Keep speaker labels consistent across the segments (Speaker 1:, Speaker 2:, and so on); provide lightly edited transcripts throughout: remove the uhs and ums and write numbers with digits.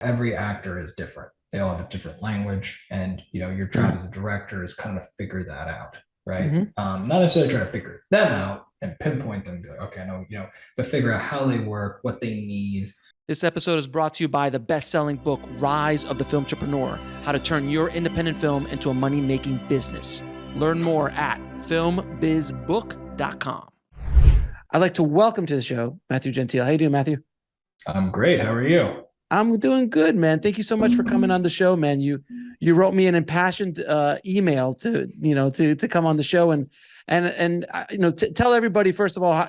Speaker 1: every actor is different. They all have a different language, and your job as a director is kind of figure that out, right?
Speaker 2: Mm-hmm.
Speaker 1: Not necessarily try to figure them out and pinpoint them, and be like, okay, no, but figure out how they work, what they need.
Speaker 2: This episode is brought to you by the best-selling book, Rise of the Film Entrepreneur, How to Turn Your Independent Film into a Money-Making Business. Learn more at filmbizbook.com. I'd like to welcome to the show, Matthew Gentile. How you doing, Matthew?
Speaker 1: I'm great. How are you?
Speaker 2: I'm doing good, man. Thank you so much for coming on the show, man. You wrote me an impassioned email to come on the show and tell everybody first of all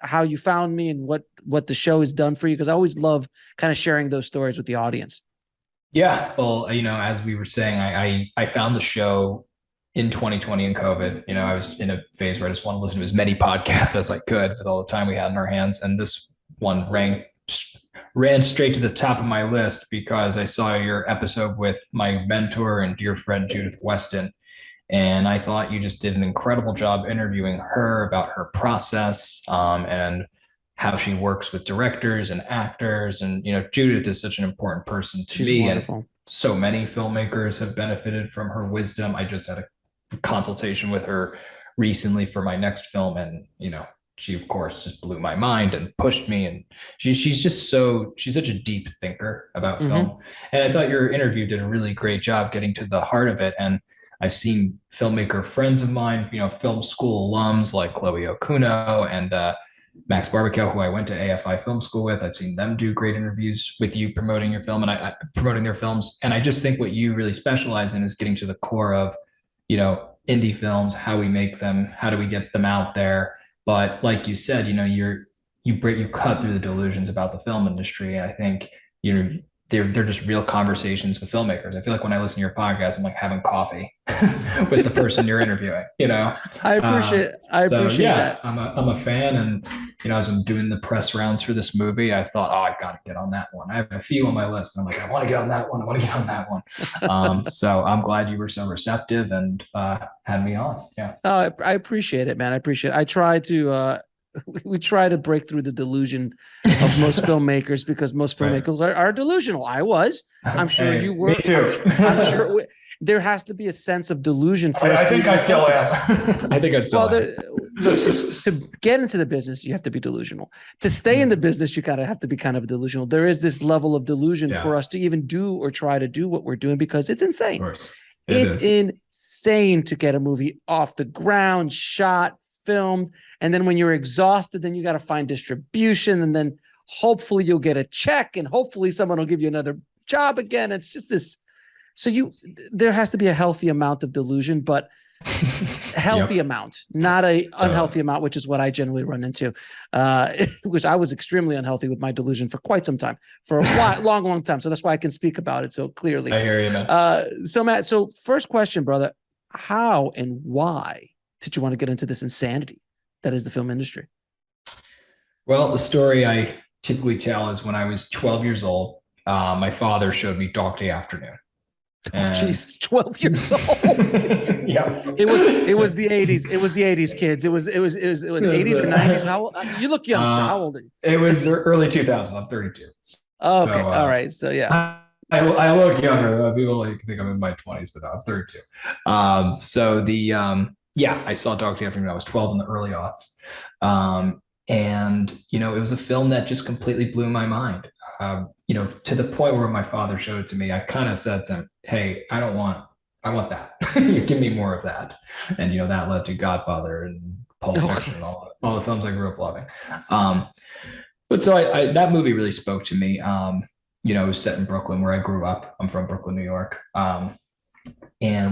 Speaker 2: how you found me and what the show has done for you, because I always love kind of sharing those stories with the audience.
Speaker 1: Yeah, well, as we were saying, I found the show in 2020 in COVID. I was in a phase where I just wanted to listen to as many podcasts as I could with all the time we had in our hands, and this one ran straight to the top of my list because I saw your episode with my mentor and dear friend Judith Weston. And I thought you just did an incredible job interviewing her about her process, and how she works with directors and actors. And, Judith is such an important person to
Speaker 2: She's
Speaker 1: me.
Speaker 2: wonderful.
Speaker 1: And so many filmmakers have benefited from her wisdom. I just had a consultation with her recently for my next film. And, she of course just blew my mind and pushed me, and she's such a deep thinker about film. And I thought your interview did a really great job getting to the heart of it. And I've seen filmmaker friends of mine, film school alums like Chloe Okuno and Max Barbacow, who I went to AFI Film School with. I've seen them do great interviews with you promoting your film and I promoting their films. And I just think what you really specialize in is getting to the core of, indie films, how we make them, how do we get them out there. But like you said, you cut through the delusions about the film industry. And I think they're just real conversations with filmmakers. I feel like when I listen to your podcast, I'm like having coffee with the person you're interviewing.
Speaker 2: I appreciate that.
Speaker 1: I'm a fan, and as I'm doing the press rounds for this movie, I thought, oh, I got to get on that one. I have a few on my list, and I'm like, I want to get on that one. I want to get on that one. So I'm glad you were so receptive and had me on. Yeah.
Speaker 2: I appreciate it, man. I appreciate it. I try to. We try to break through the delusion of most filmmakers, because most filmmakers are delusional. I was. I'm sure you were.
Speaker 1: Me too.
Speaker 2: I'm sure there has to be a sense of delusion for us.
Speaker 1: I think I still am. I think I still am.
Speaker 2: Look, to get into the business, you have to be delusional. To stay in the business, you gotta have to be kind of delusional. There is this level of delusion for us to even do or try to do what we're doing, because it's insane. It's insane to get a movie off the ground, shot, filmed, and then when you're exhausted, then you got to find distribution, and then hopefully you'll get a check, and hopefully someone will give you another job again. It's just this. So there has to be a healthy amount of delusion, but healthy amount, not a unhealthy amount, which is what I generally run into, which I was extremely unhealthy with my delusion for quite some time, for a long time. So that's why I can speak about it so clearly.
Speaker 1: I hear you, man.
Speaker 2: So Matt, first question, brother, how and why did you want to get into this insanity that is the film industry?
Speaker 1: Well, the story I typically tell is when I was 12 years old, my father showed me Dog Day Afternoon.
Speaker 2: And 12 years old.
Speaker 1: Yeah.
Speaker 2: It was the 80s. It was the 80s, kids. It was 80s or 90s. How old? You look young, sir. How old are you?
Speaker 1: It was early 2000s. I'm 32.
Speaker 2: Oh, okay. So, all right. So yeah.
Speaker 1: I look younger. People think I'm in my 20s, but no, I'm 32. I saw Dog Day Afternoon when I was 12 in the early aughts. And it was a film that just completely blew my mind. To the point where my father showed it to me, I kind of said to him, hey, I want that. Give me more of that. And, that led to Godfather and Pulp Fiction and all the films I grew up loving. But so that movie really spoke to me. It was set in Brooklyn, where I grew up. I'm from Brooklyn, New York. And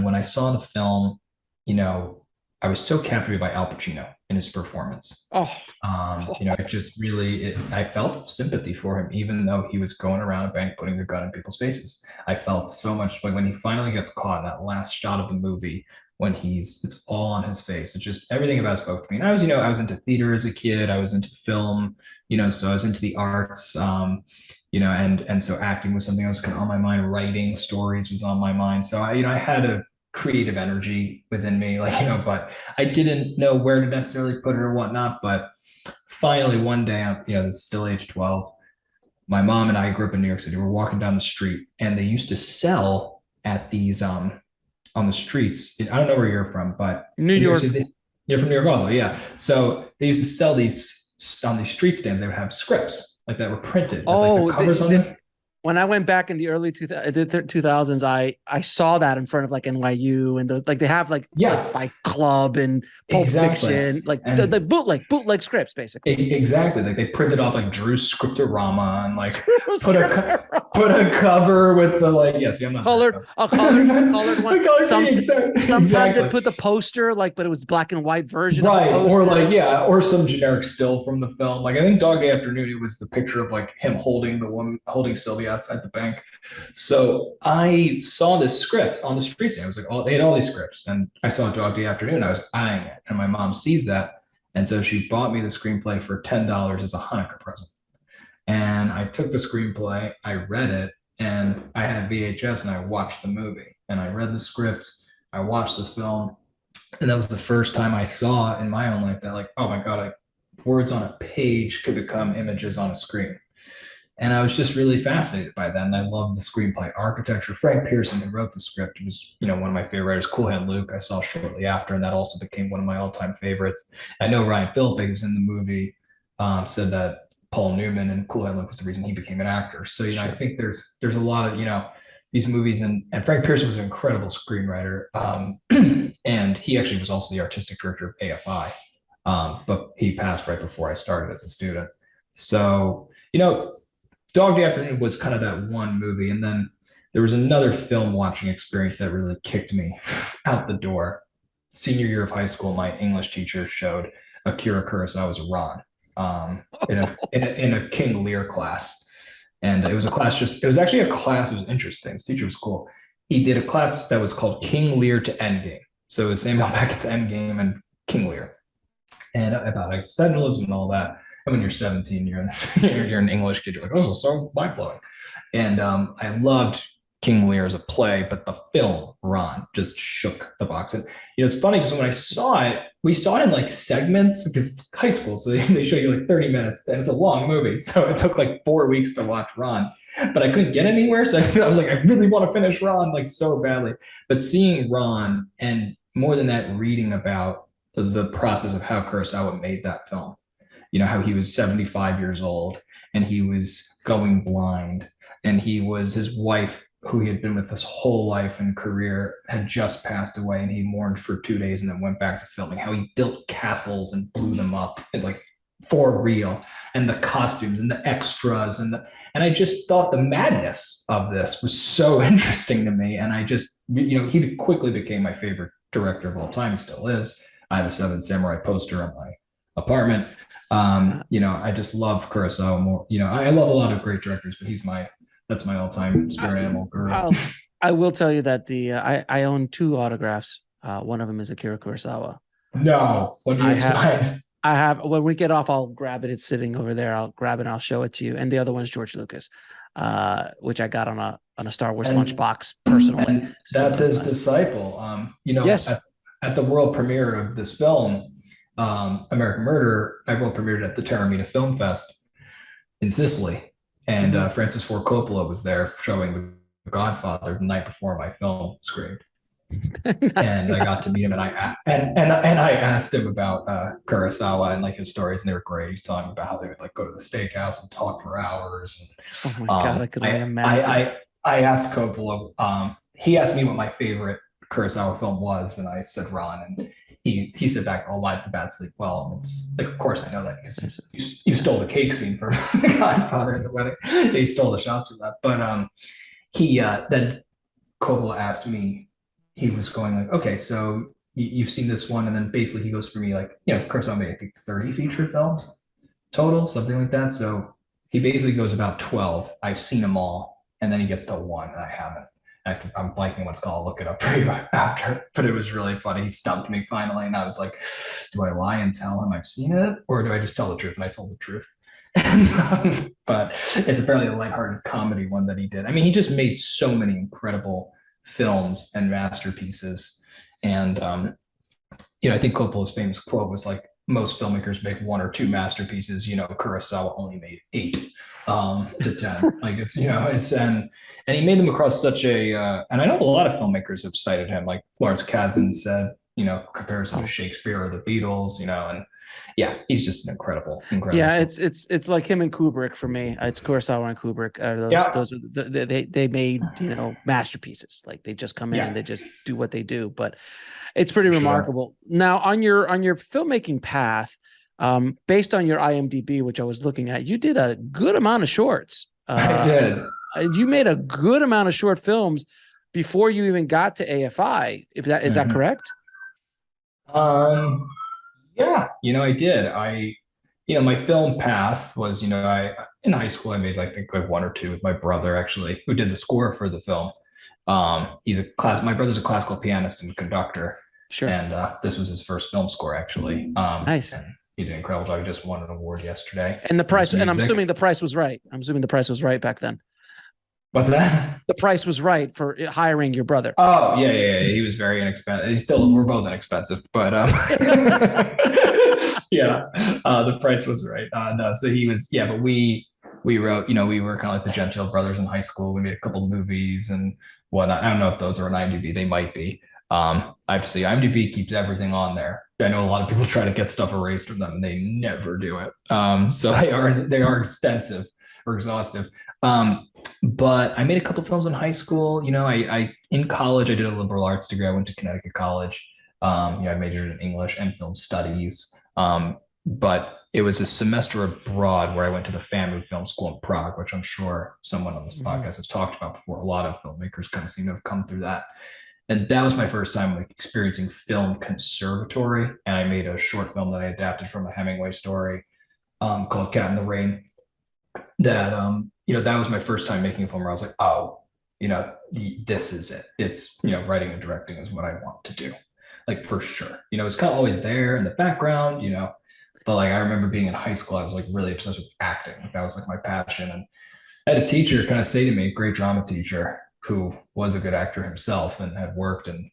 Speaker 1: when I saw the film, I was so captivated by Al Pacino in his performance. It just really, I felt sympathy for him, even though he was going around a bank putting the gun in people's faces. I felt so much, like when he finally gets caught in that last shot of the movie, when it's all on his face. It's just everything about it spoke to me. And I was into theater as a kid. I was into film, so I was into the arts, and so acting was something that was kind of on my mind. Writing stories was on my mind. So I had a creative energy within me, but I didn't know where to necessarily put it or whatnot. But finally one day, this is still age 12, my mom and I grew up in New York City. We're walking down the street, and they used to sell at these on the streets. I don't know where you're from, but
Speaker 2: New
Speaker 1: in New York
Speaker 2: York.
Speaker 1: City, you're from New York also, yeah. So they used to sell these on these street stands. They would have scripts like that were printed with like the covers on them.
Speaker 2: When I went back in the early 2000s, I saw that in front of like NYU and those, like they have like Fight Club and Pulp Fiction, like the bootleg scripts basically.
Speaker 1: Exactly, like they printed off like Drew's Scriptorama and like put a cover with the like I'm not
Speaker 2: colored one. Sometimes they put the poster like, but it was black and white version,
Speaker 1: right? Or like or some generic still from the film. Like I think Dog Day Afternoon, it was the picture of like him holding the woman holding Sylvia outside the bank. So I saw this script on the street stand. I was like, oh, they had all these scripts. And I saw Dog Day Afternoon. I was eyeing it. And my mom sees that. And so she bought me the screenplay for $10 as a Hanukkah present. And I took the screenplay, I read it, and I had a VHS and I watched the movie. And I read the script, I watched the film. And that was the first time I saw in my own life that like, oh my God, words on a page could become images on a screen. And I was just really fascinated by that. And I loved the screenplay architecture. Frank Pearson, who wrote the script, was, one of my favorite writers. Cool Hand Luke, I saw shortly after, and that also became one of my all-time favorites. I know Ryan Phillippe, who's in the movie, said that Paul Newman and Cool Hand Luke was the reason he became an actor. So, I think there's a lot of, these movies, and Frank Pearson was an incredible screenwriter. And he actually was also the artistic director of AFI. But he passed right before I started as a student. So, Dog Day Afternoon was kind of that one movie. And then there was another film watching experience that really kicked me out the door. Senior year of high school, my English teacher showed Akira Kurosawa's Ran in a King Lear class. And it was a class it was actually a class that was interesting. This teacher was cool. He did a class that was called King Lear to Endgame. So it was Samuel Beckett's Endgame and King Lear. And about existentialism and all that. And when you're 17, you're an English kid, you're like, oh, this is so mind-blowing. And I loved King Lear as a play, but the film, Ran, just shook the box. And it's funny because when I saw it, we saw it in like segments because it's high school. So they show you like 30 minutes and it's a long movie. So it took like 4 weeks to watch Ran, but I couldn't get anywhere. So I was like, I really want to finish Ran like so badly. But seeing Ran, and more than that, reading about the process of how Kurosawa made that film, how he was 75 years old and he was going blind, and his wife, who he had been with his whole life and career, had just passed away, and he mourned for 2 days and then went back to filming. How he built castles and blew them up and like for real, and the costumes and the extras and I just thought the madness of this was so interesting to me. And I just, he quickly became my favorite director of all time. He still is. I have a Seven Samurai poster on my apartment. I just love Kurosawa more. I love a lot of great directors, but that's my all-time spirit animal guru.
Speaker 2: I will tell you that I own 2 autographs. One of them is Akira Kurosawa.
Speaker 1: No, what do you sign?
Speaker 2: I have. When we get off, I'll grab it. It's sitting over there. I'll grab it and I'll show it to you. And the other one's George Lucas, which I got on a Star Wars lunchbox personally.
Speaker 1: And that's his disciple.
Speaker 2: Yes.
Speaker 1: At the world premiere of this film, American Murder, I world premiered at the Taormina Film Fest in Sicily, and Francis Ford Coppola was there showing The Godfather the night before my film screened. And I got to meet him, and I asked him about Kurosawa and like his stories, and they were great. He's telling me about how they would like go to the steakhouse and talk for hours. And,
Speaker 2: oh my God, I could only imagine.
Speaker 1: I asked Coppola. He asked me what my favorite Kurosawa film was, and I said Ran, and he said back, "All Lives of Bad Sleep Well." And it's like, of course I know that because you stole the cake scene from The Godfather in the wedding. They stole the shots from that. But then Coppola asked me. He was going like, okay, so you've seen this one, and then basically he goes for me like, Kurosawa made I think 30 feature films total, something like that. So he basically goes about 12. I've seen them all, and then he gets to one and I haven't. I'm blanking what's called. I'll look it up for you after. But it was really funny. He stumped me finally, and I was like, do I lie and tell him I've seen it, or do I just tell the truth? And I told the truth. But it's apparently a lighthearted comedy one that he did. I mean, he just made so many incredible films and masterpieces. And I think Coppola's famous quote was like, most filmmakers make 1 or 2 masterpieces. Kurosawa only made 8 to 10. Like and he made them across such a and I know a lot of filmmakers have cited him, like Lawrence Kasdan said, compares him to Shakespeare or the Beatles, and yeah, he's just an incredible.
Speaker 2: Yeah, it's like him and Kubrick for me. It's Kurosawa and Kubrick. Those are they made masterpieces. Like they just come in and they just do what they do. But it's pretty remarkable. Now on your filmmaking path, based on your IMDb, which I was looking at, you did a good amount of shorts.
Speaker 1: I did.
Speaker 2: You made a good amount of short films before you even got to AFI. Is that correct?
Speaker 1: Yeah, I did. My film path was, in high school, I made like 1 or 2 with my brother, actually, who did the score for the film. My brother's a classical pianist and conductor.
Speaker 2: Sure.
Speaker 1: And this was his first film score, actually.
Speaker 2: Nice.
Speaker 1: And he did an incredible job. He just won an award yesterday.
Speaker 2: And the price, and I'm assuming the price was right. I'm assuming the price was right back then.
Speaker 1: What's that?
Speaker 2: The price was right for hiring your brother.
Speaker 1: Oh, yeah. He was very inexpensive. We're both inexpensive, but yeah, the price was right. No, so he was, but we wrote, we were kind of like the Gentile brothers in high school. We made a couple of movies and whatnot. I don't know if those are on IMDb. They might be. Obviously, IMDb keeps everything on there. I know a lot of people try to get stuff erased from them, and they never do it. So they are extensive or exhaustive. But I made a couple of films in high school. I in college I did a liberal arts degree. I went to Connecticut College. I majored in English and film studies. But it was a semester abroad where I went to the FAMU Film School in Prague, which I'm sure someone on this podcast has talked about before. A lot of filmmakers kind of seem to have come through that. And that was my first time experiencing film conservatory. And I made a short film that I adapted from a Hemingway story called Cat in the Rain. That that was my first time making a film where I was like, oh, this is it. It's, writing and directing is what I want to do. Like, for sure. It's kind of always there in the background, but like I remember being in high school, I was like really obsessed with acting. Like that was like my passion. And I had a teacher kind of say to me, a great drama teacher who was a good actor himself and had worked and,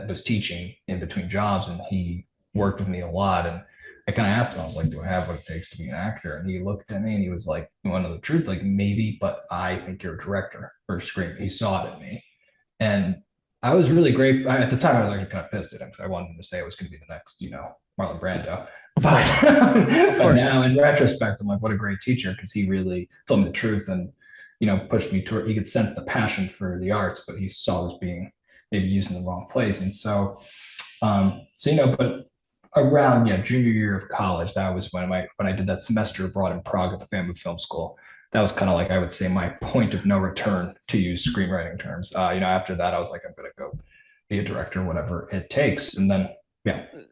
Speaker 1: was teaching in between jobs, and he worked with me a lot. And I kind of asked him, I was like, do I have what it takes to be an actor? And he looked at me and he was like, you want to know the truth? Like, maybe, but I think you're a director or a screenwriter. He saw it in me. And I was really grateful. At the time, I was actually kind of pissed at him because I wanted him to say it was going to be the next, Marlon Brando. But now in retrospect, I'm like, what a great teacher, because he really told me the truth and, pushed me toward, he could sense the passion for the arts, but he saw it as being maybe used in the wrong place. And so, but around junior year of college, that was when I did that semester abroad in Prague at the FAMU Film School. That was kind of like, I would say, my point of no return, to use screenwriting terms. After that, I was like, I'm gonna go be a director, whatever it takes. And then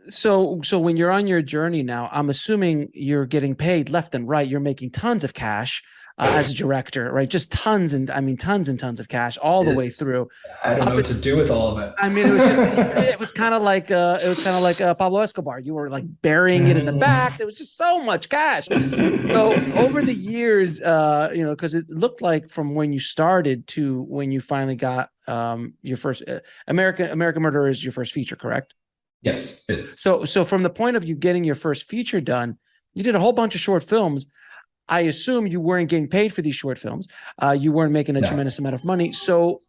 Speaker 2: So when you're on your journey now, I'm assuming you're getting paid left and right. You're making tons of cash as a director, right? Just tons and tons of cash all the way through.
Speaker 1: I don't know what to do with all of it.
Speaker 2: I mean, it was kind of like Pablo Escobar. You were like burying it in the back. There was just so much cash. So over the years, because it looked like from when you started to when you finally got your first American Murderer is your first feature, correct?
Speaker 1: Yes, it is.
Speaker 2: So from the point of you getting your first feature done, you did a whole bunch of short films. I assume you weren't getting paid for these short films. You weren't making a tremendous amount of money. So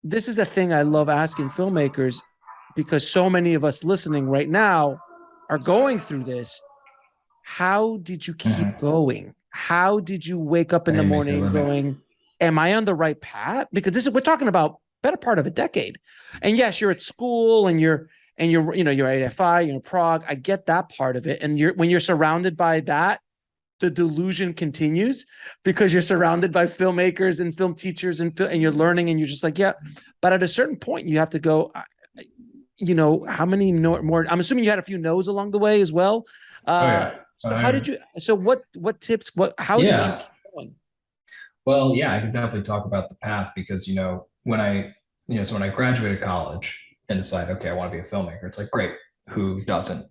Speaker 2: this is a thing I love asking filmmakers, because so many of us listening right now are going through this. How did you keep going? How did you wake up in the morning going, am I on the right path? Because we're talking about better part of a decade. And yes, you're at school and you're at AFI, you're in Prague. I get that part of it. And when you're surrounded by that, the delusion continues, because you're surrounded by filmmakers and film teachers and you're learning, and you're just like, yeah. But at a certain point, you have to go, how many more? I'm assuming you had a few no's along the way as well. So how did you? So what tips? How did you keep going?
Speaker 1: Well, yeah, I can definitely talk about the path, because when I graduated college and decided, okay, I want to be a filmmaker. It's like, great. Who doesn't?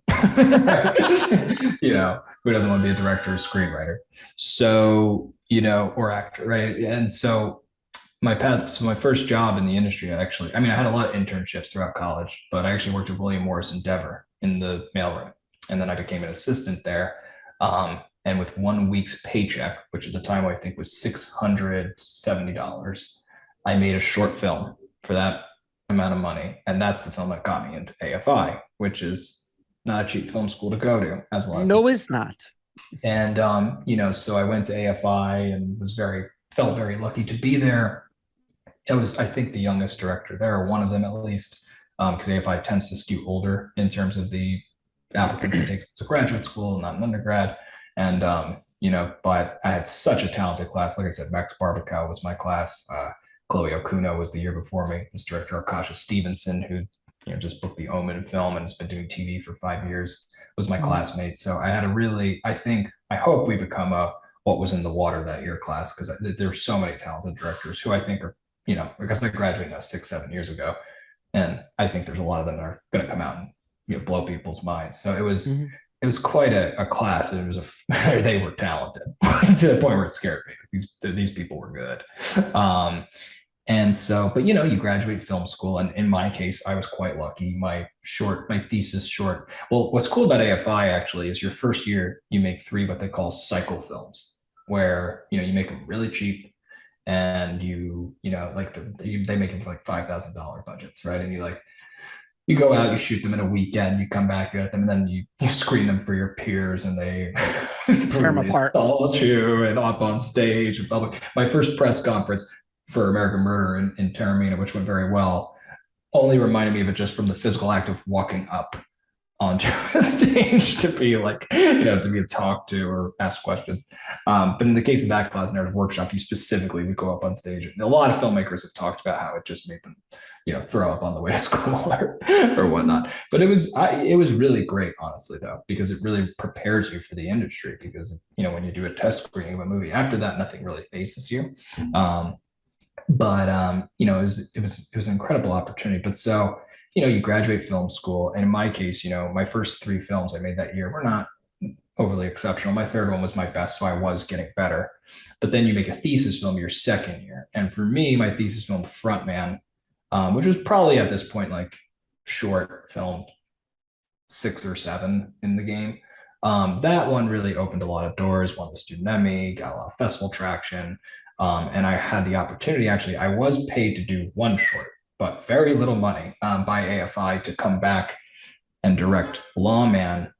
Speaker 1: Who doesn't want to be a director or screenwriter? So, or actor, right? And so my first job in the industry, I had a lot of internships throughout college, but I actually worked with William Morris Endeavor in the mailroom. and then I became an assistant there. And with 1 week's paycheck, which at the time I think was $670, I made a short film for that amount of money. And that's the film that got me into AFI, which is not a cheap film school to go to, as a lot of
Speaker 2: No,
Speaker 1: people.
Speaker 2: it's not.
Speaker 1: And so I went to AFI and felt very lucky to be there. It was, I think, the youngest director there, one of them at least, because AFI tends to skew older in terms of the applicants it takes. It's a graduate school, not an undergrad. And but I had such a talented class. Like I said, Max Barbacow was my class. Chloe Okuno was the year before me. This director, Akasha Stevenson, who just booked the Omen film and has been doing TV for 5 years, was my classmate. So I had I hope we become what was in the water that year class, because there's so many talented directors who I think are, because I graduated now 6-7 years ago, and I think there's a lot of them that are going to come out and blow people's minds. So it was quite a class. And they were talented to the point where it scared me. These people were good. And so, but you graduate film school, and in my case, I was quite lucky. My thesis short. Well, what's cool about AFI actually is your first year you make 3 what they call cycle films, where you make them really cheap, and they make them for like $5,000 budgets, right? And you go out, you shoot them in a weekend, you come back, you edit them, and then you screen them for your peers, and they
Speaker 2: tear them apart,
Speaker 1: assault you and up on stage in public. My first press conference for American Murder in Taormina, which went very well, only reminded me of it just from the physical act of walking up onto the stage to be to be talked to or ask questions. But in the case of that class, narrative workshop, you specifically would go up on stage. And a lot of filmmakers have talked about how it just made them, throw up on the way to school or whatnot. But it was really great, honestly, though, because it really prepares you for the industry. Because when you do a test screening of a movie, after that, nothing really faces you. But it was an incredible opportunity. But so you graduate film school, and in my case, my first 3 films I made that year were not overly exceptional. My third one was my best, so I was getting better. But then you make a thesis film your second year, and for me, my thesis film, Frontman, which was probably at this point like short film 6 or 7 in the game. That one really opened a lot of doors. Won the Student Emmy, got a lot of festival traction. And I had the opportunity, actually, I was paid to do 1 short, but very little money by AFI to come back and direct Lawman,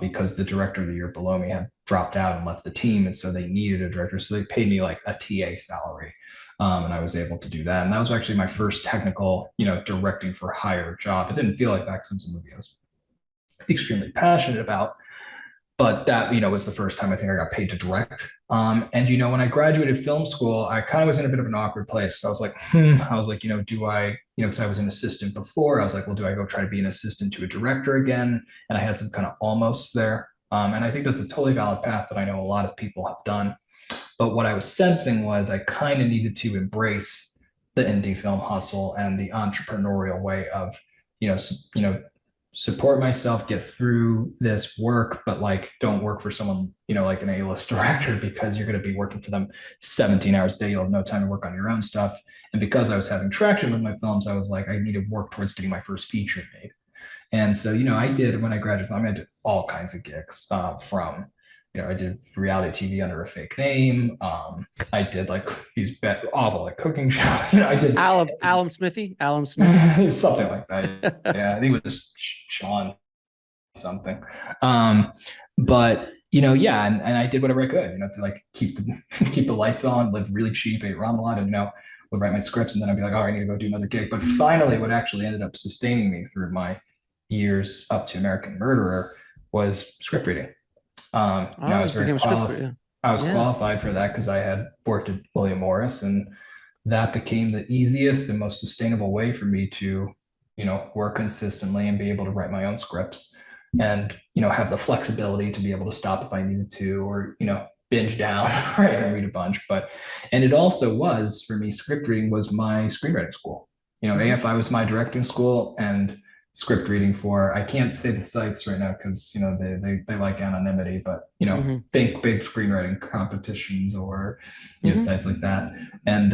Speaker 1: because the director the year below me had dropped out and left the team. And so they needed a director. So they paid me like a TA salary. And I was able to do that. And that was actually my first technical, directing for hire job. It didn't feel like that because it was a movie I was extremely passionate about. But that, was the first time I think I got paid to direct. And, when I graduated film school, I kind of was in a bit of an awkward place. I was like, do I, because I was an assistant before, I was like, well, do I go try to be an assistant to a director again? And I had some kind of almost there. And I think that's a totally valid path that I know a lot of people have done. But what I was sensing was I kind of needed to embrace the indie film hustle and the entrepreneurial way of, support myself, get through this work, but don't work for someone, like an A-list director, because you're going to be working for them 17 hours a day. You'll have no time to work on your own stuff. And because I was having traction with my films, I was like, I need to work towards getting my first feature made. And so, I did, when I graduated, I did all kinds of gigs, from, I did reality TV under a fake name. I did these awful cooking shows. I did
Speaker 2: Alan Smith,
Speaker 1: something like that. Yeah, I think it was Sean something. But yeah, and I did whatever I could, to keep the lights on, live really cheap, ate ramen a lot, and would write my scripts, and then I'd be like, oh, I need to go do another gig. But finally, what actually ended up sustaining me through my years up to American Murderer was script reading. I was very qualified. I was qualified for that because I had worked at William Morris, and that became the easiest and most sustainable way for me to, work consistently and be able to write my own scripts, and have the flexibility to be able to stop if I needed to, or binge down, right, and read a bunch. And it also was, for me, script reading was my screenwriting school. AFI was my directing school, and script reading for. I can't say the sites right now because, you know, they like anonymity, but, you know, think big screenwriting competitions or, you know, sites like that. And,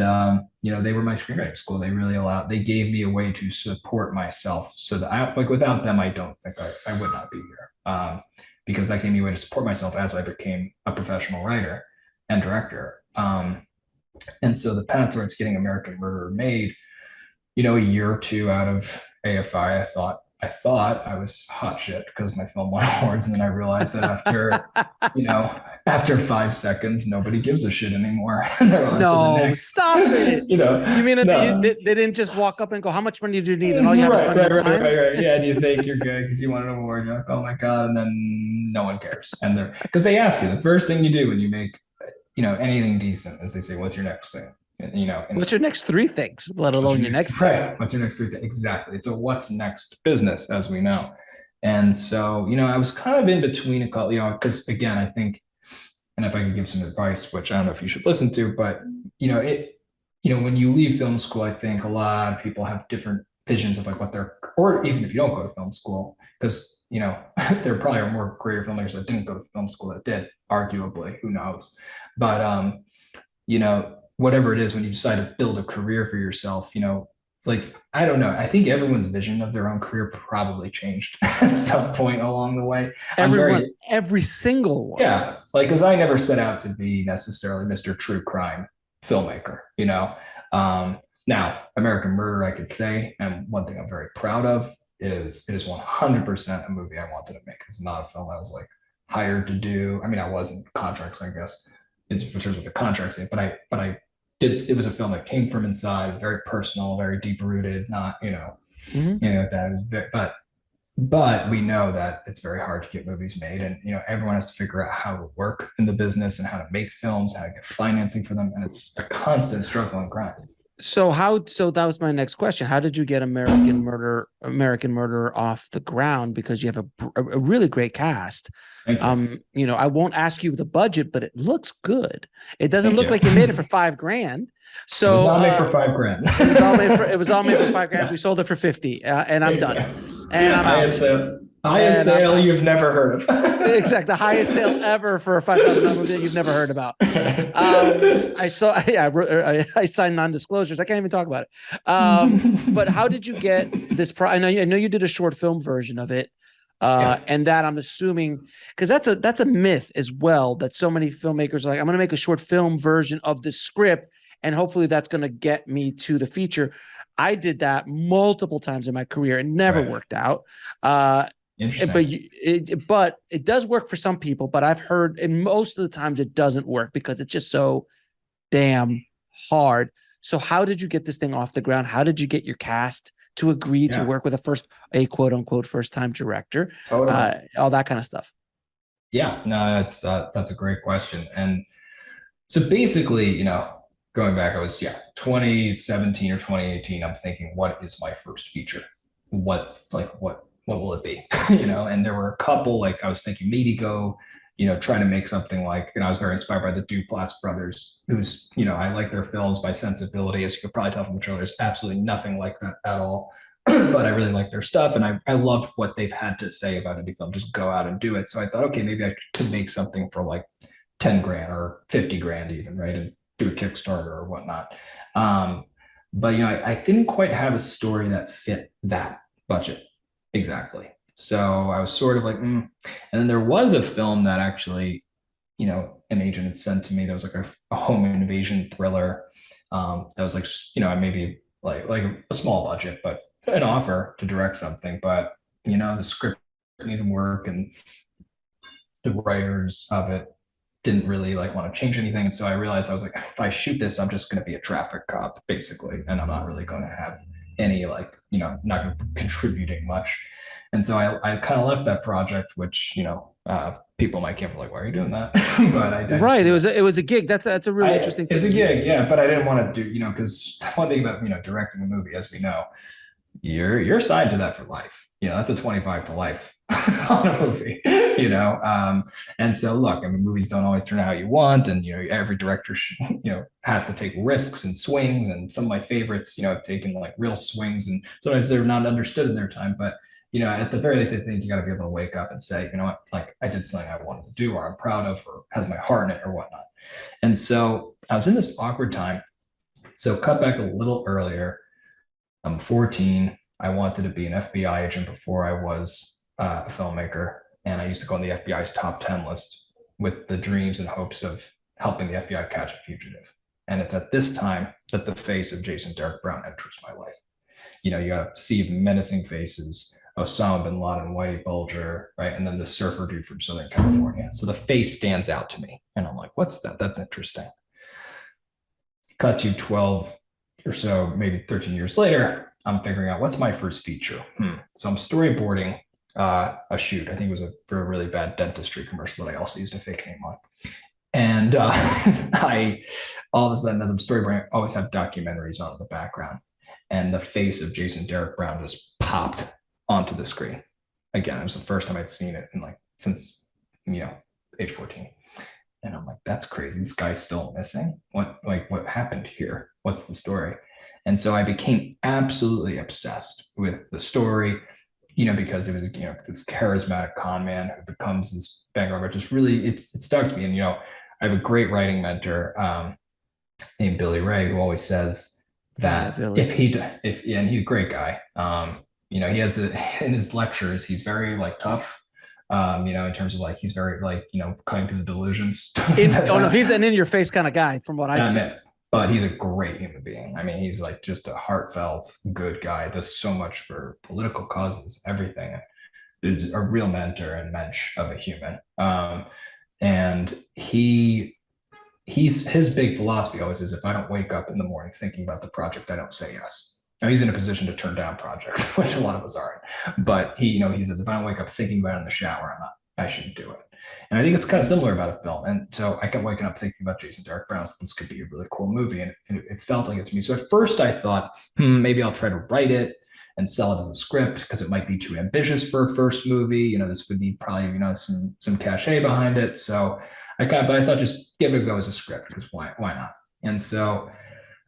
Speaker 1: you know, they were my screenwriting school. They really they gave me a way to support myself so that like without them, I don't think I would not be here. Because that gave me a way to support myself as I became a professional writer and director. And so the path towards getting American Murderer made, you know, a year or two out of AFI, I thought I was hot shit because my film won awards, and then I realized that after, you know, after 5 seconds, nobody gives a shit anymore.
Speaker 2: No, stop it.
Speaker 1: You know,
Speaker 2: you mean they didn't just walk up and go, "How much money do you need?" And all you have is money and time.
Speaker 1: Right. Yeah, and you think you're good because you won an award. You're like, "Oh my god!" And then no one cares, and because they ask you the first thing you do when you make, you know, anything decent is they say, "What's your next thing?" You know,
Speaker 2: what's your next 3 things, let alone your next
Speaker 1: right? What's your next 3 things? Exactly. It's a what's next business, as we know. And so, you know, I was kind of in between a couple, you know, because again, I think, and if I could give some advice, which I don't know if you should listen to, but you know, you know, when you leave film school, I think a lot of people have different visions of like what they're, or even if you don't go to film school, because, you know, there probably are more greater filmmakers that didn't go to film school that did, arguably, who knows. But, you know, whatever it is, when you decide to build a career for yourself, you know, like, I don't know. I think everyone's vision of their own career probably changed at some point along the way.
Speaker 2: Every single one.
Speaker 1: Yeah. Like, because I never set out to be necessarily Mr. True Crime filmmaker, you know. Now, American Murder, I could say, and one thing I'm very proud of is it is 100% a movie I wanted to make. It's not a film I was like hired to do. I mean, I was in contracts, I guess, in terms of the contracts, but I did. It was a film that came from inside, very personal, very deep rooted. Not, you know, you know, that is very, but we know that it's very hard to get movies made, and you know, everyone has to figure out how to work in the business and how to make films, how to get financing for them, and it's a constant struggle and grind.
Speaker 2: So that was my next question. How did you get American Murder off the ground? Because you have a really great cast. You know, I won't ask you the budget, but it looks good. It doesn't look like you made it for $5,000. So
Speaker 1: it was all made for $5,000.
Speaker 2: It was all made for $5,000. Yeah. We sold it for 50, and I'm done. And I'm out.
Speaker 1: Highest sale you've never heard of.
Speaker 2: Exactly. The highest sale ever for a $5,000 movie that you've never heard about. I signed non-disclosures. I can't even talk about it. But how did you get this? I know you did a short film version of it. And that I'm assuming, because that's a myth as well, that so many filmmakers are like, I'm going to make a short film version of the script, and hopefully that's going to get me to the feature. I did that multiple times in my career. It never worked out. But it does work for some people, but I've heard, and most of the times it doesn't work because it's just so damn hard. So how did you get this thing off the ground? How did you get your cast to agree to work with a quote unquote first time director? Totally. All that kind of stuff.
Speaker 1: Yeah, no, that's a great question. And so basically, you know, going back, I was 2017 or 2018. I'm thinking, what is my first feature? What will it be? You know, and there were a couple, like I was thinking maybe go, you know, try to make something like, you know, I was very inspired by the Duplass brothers, who's, you know, I like their films by sensibility. As you could probably tell from the trailer, there's absolutely nothing like that at all. But I really like their stuff, and I loved what they've had to say about indie film. Just go out and do it. So I thought, okay, maybe I could make something for like 10 grand or 50 grand even, right? And do a Kickstarter or whatnot. But, you know, I didn't quite have a story that fit that budget exactly. So I was sort of like, And then there was a film that actually, you know, an agent had sent to me that was like a home invasion thriller. That was like, you know, maybe like a small budget, but an offer to direct something. But, you know, the script needed work, and the writers of it didn't really like want to change anything. And so I realized, I was like, if I shoot this, I'm just going to be a traffic cop basically. And I'm not really going to have any, like, you know, not going to be contributing much. And so I kind of left that project, which, you know, people might get like, why are you doing that? But
Speaker 2: it was a gig. That's a really interesting thing.
Speaker 1: It's a gig. Yeah. But I didn't want to do, you know, because one thing about, you know, directing a movie, as we know, you're assigned to that for life. You know, that's a 25 to life on a movie, you know? And so look, I mean, movies don't always turn out how you want. And, you know, every director, you know, has to take risks and swings. And some of my favorites, you know, have taken like real swings, and sometimes they're not understood in their time. But, you know, at the very least, I think you got to be able to wake up and say, you know what, like I did something I wanted to do, or I'm proud of, or has my heart in it, or whatnot. And so I was in this awkward time. So cut back a little earlier. I'm 14. I wanted to be an FBI agent before I was a filmmaker. And I used to go on the FBI's top 10 list with the dreams and hopes of helping the FBI catch a fugitive. And it's at this time that the face of Jason Derek Brown enters my life. You know, you got to see menacing faces, Osama bin Laden, Whitey Bulger, right? And then the surfer dude from Southern California. So the face stands out to me. And I'm like, what's that? That's interesting. Cut to 12 or so, maybe 13 years later, I'm figuring out what's my first feature. So I'm storyboarding a shoot. I think it was for a really bad dentistry commercial that I also used a fake name on. And I, all of a sudden, as I'm storyboarding, I always have documentaries on in the background. And the face of Jason Derek Brown just popped onto the screen. Again, it was the first time I'd seen it in like since, you know, age 14. And I'm like, that's crazy. This guy's still missing. What happened here? What's the story? And so I became absolutely obsessed with the story, you know, because it was, you know, this charismatic con man who becomes this banger, but just really, it stuck to me. And, you know, I have a great writing mentor named Billy Ray, who always says that and he's a great guy. You know, he has in his lectures, he's very like tough. You know, in terms of like, he's very like, you know, cutting through the delusions.
Speaker 2: No, he's an in-your-face kind of guy from what I've seen.
Speaker 1: But he's a great human being. I mean, he's like just a heartfelt, good guy, does so much for political causes, everything. He's a real mentor and mensch of a human. And his big philosophy always is, if I don't wake up in the morning thinking about the project, I don't say yes. Now he's in a position to turn down projects, which a lot of us aren't. But he, you know, he says, if I don't wake up thinking about it in the shower, I shouldn't do it. And I think it's kind of similar about a film. And so I kept waking up thinking about Jason Derek Brown. So this could be a really cool movie. And it felt like it to me. So at first I thought, maybe I'll try to write it and sell it as a script, because it might be too ambitious for a first movie. You know, this would need probably, you know, some cachet behind it. So but I thought just give it a go as a script, because why not? And so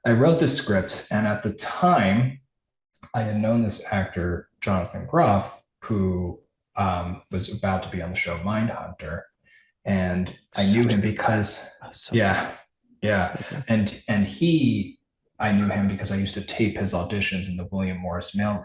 Speaker 1: I wrote the script. And at the time, I had known this actor, Jonathan Groff, who was about to be on the show Mindhunter. And I knew him because, and I knew him because I used to tape his auditions in the William Morris mailroom.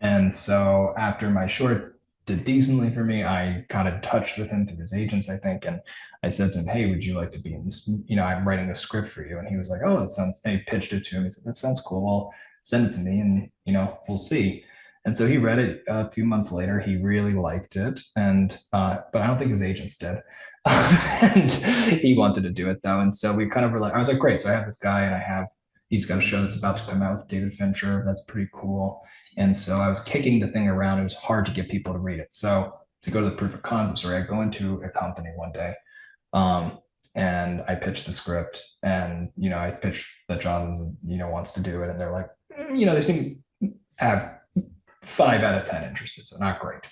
Speaker 1: And so after my short did decently for me, I got in touch with him through his agents, I think. And I said to him, hey, would you like to be in this? You know, I'm writing a script for you. And he was like, oh, that sounds, and he pitched it to him. He said, that sounds cool. Well, send it to me and, you know, we'll see. And so he read it a few months later. He really liked it. And, but I don't think his agents did. And he wanted to do it though. And so we kind of were like, I was like, great. So I have this guy and he's got a show that's about to come out with David Fincher. That's pretty cool. And so I was kicking the thing around. It was hard to get people to read it. So to go to the proof of concept story, I go into a company one day and I pitched the script, and, you know, I pitched that John, you know, wants to do it. And they're like, you know, they seem to have 5 out of 10 interested, so not great.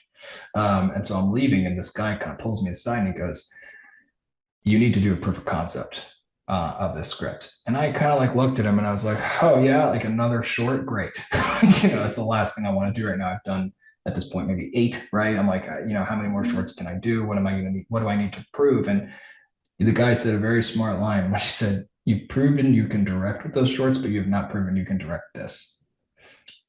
Speaker 1: And so I'm leaving, and this guy kind of pulls me aside and he goes, you need to do a proof of concept of this script. And I kind of like looked at him and I was like, oh yeah, like another short, great. You know, that's the last thing I want to do right now. I've done at this point maybe 8, right? I'm like, you know, how many more shorts can I do? What am I going to need? What do I need to prove? And the guy said a very smart line, which said, you've proven you can direct with those shorts, but you have not proven you can direct this.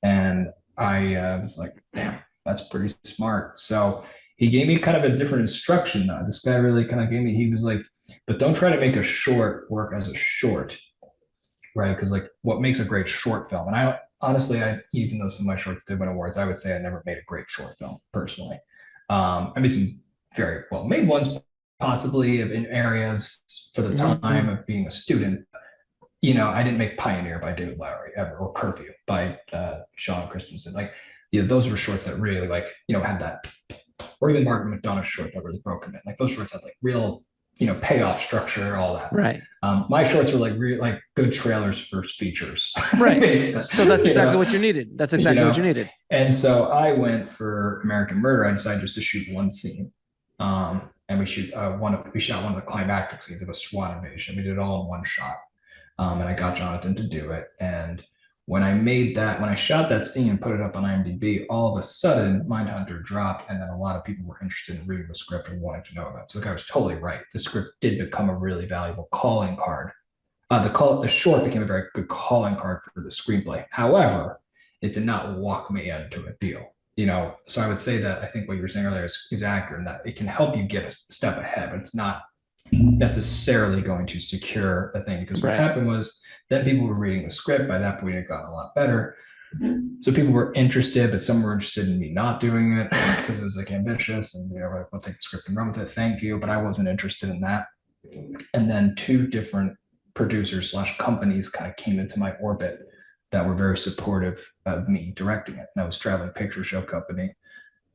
Speaker 1: And I was like, damn, that's pretty smart. So he gave me kind of a different instruction though. This guy really kind of he was like, but don't try to make a short work as a short, right? Because like what makes a great short film, and I honestly, even though some of my shorts did win awards, I would say I never made a great short film personally. I made some very well made ones, possibly in areas for the time of being a student. You know, I didn't make Pioneer by David Lowery ever, or Curfew by Sean Christensen. Like, you know, those were shorts that really, like, you know, had that, or even Martin McDonough's short that really broke them in. Like those shorts had like real, you know, payoff structure, all that.
Speaker 2: Right.
Speaker 1: My shorts were like good trailers for features.
Speaker 2: Right. So that's exactly what you needed. That's exactly what you needed.
Speaker 1: And so I went for American Murder. I decided just to shoot one scene. And we shot one of the climactic scenes of a SWAT invasion. We did it all in one shot. And I got Jonathan to do it. And when I shot that scene and put it up on IMDb, all of a sudden Mindhunter dropped, and then a lot of people were interested in reading the script and wanting to know about it. So the guy was totally right. The script did become a really valuable calling card. The short became a very good calling card for the screenplay. However, it did not walk me into a deal. So I would say that I think what you were saying earlier is accurate, in that it can help you get a step ahead, but it's not necessarily going to secure a thing, because what happened was then people were reading the script. By that point, it got a lot better. So people were interested, but some were interested in me not doing it because it was like ambitious and like, we'll take the script and run with it. Thank you. But I wasn't interested in that. And then two different producers / companies kind of came into my orbit that were very supportive of me directing it. And that was Traveling Picture Show Company.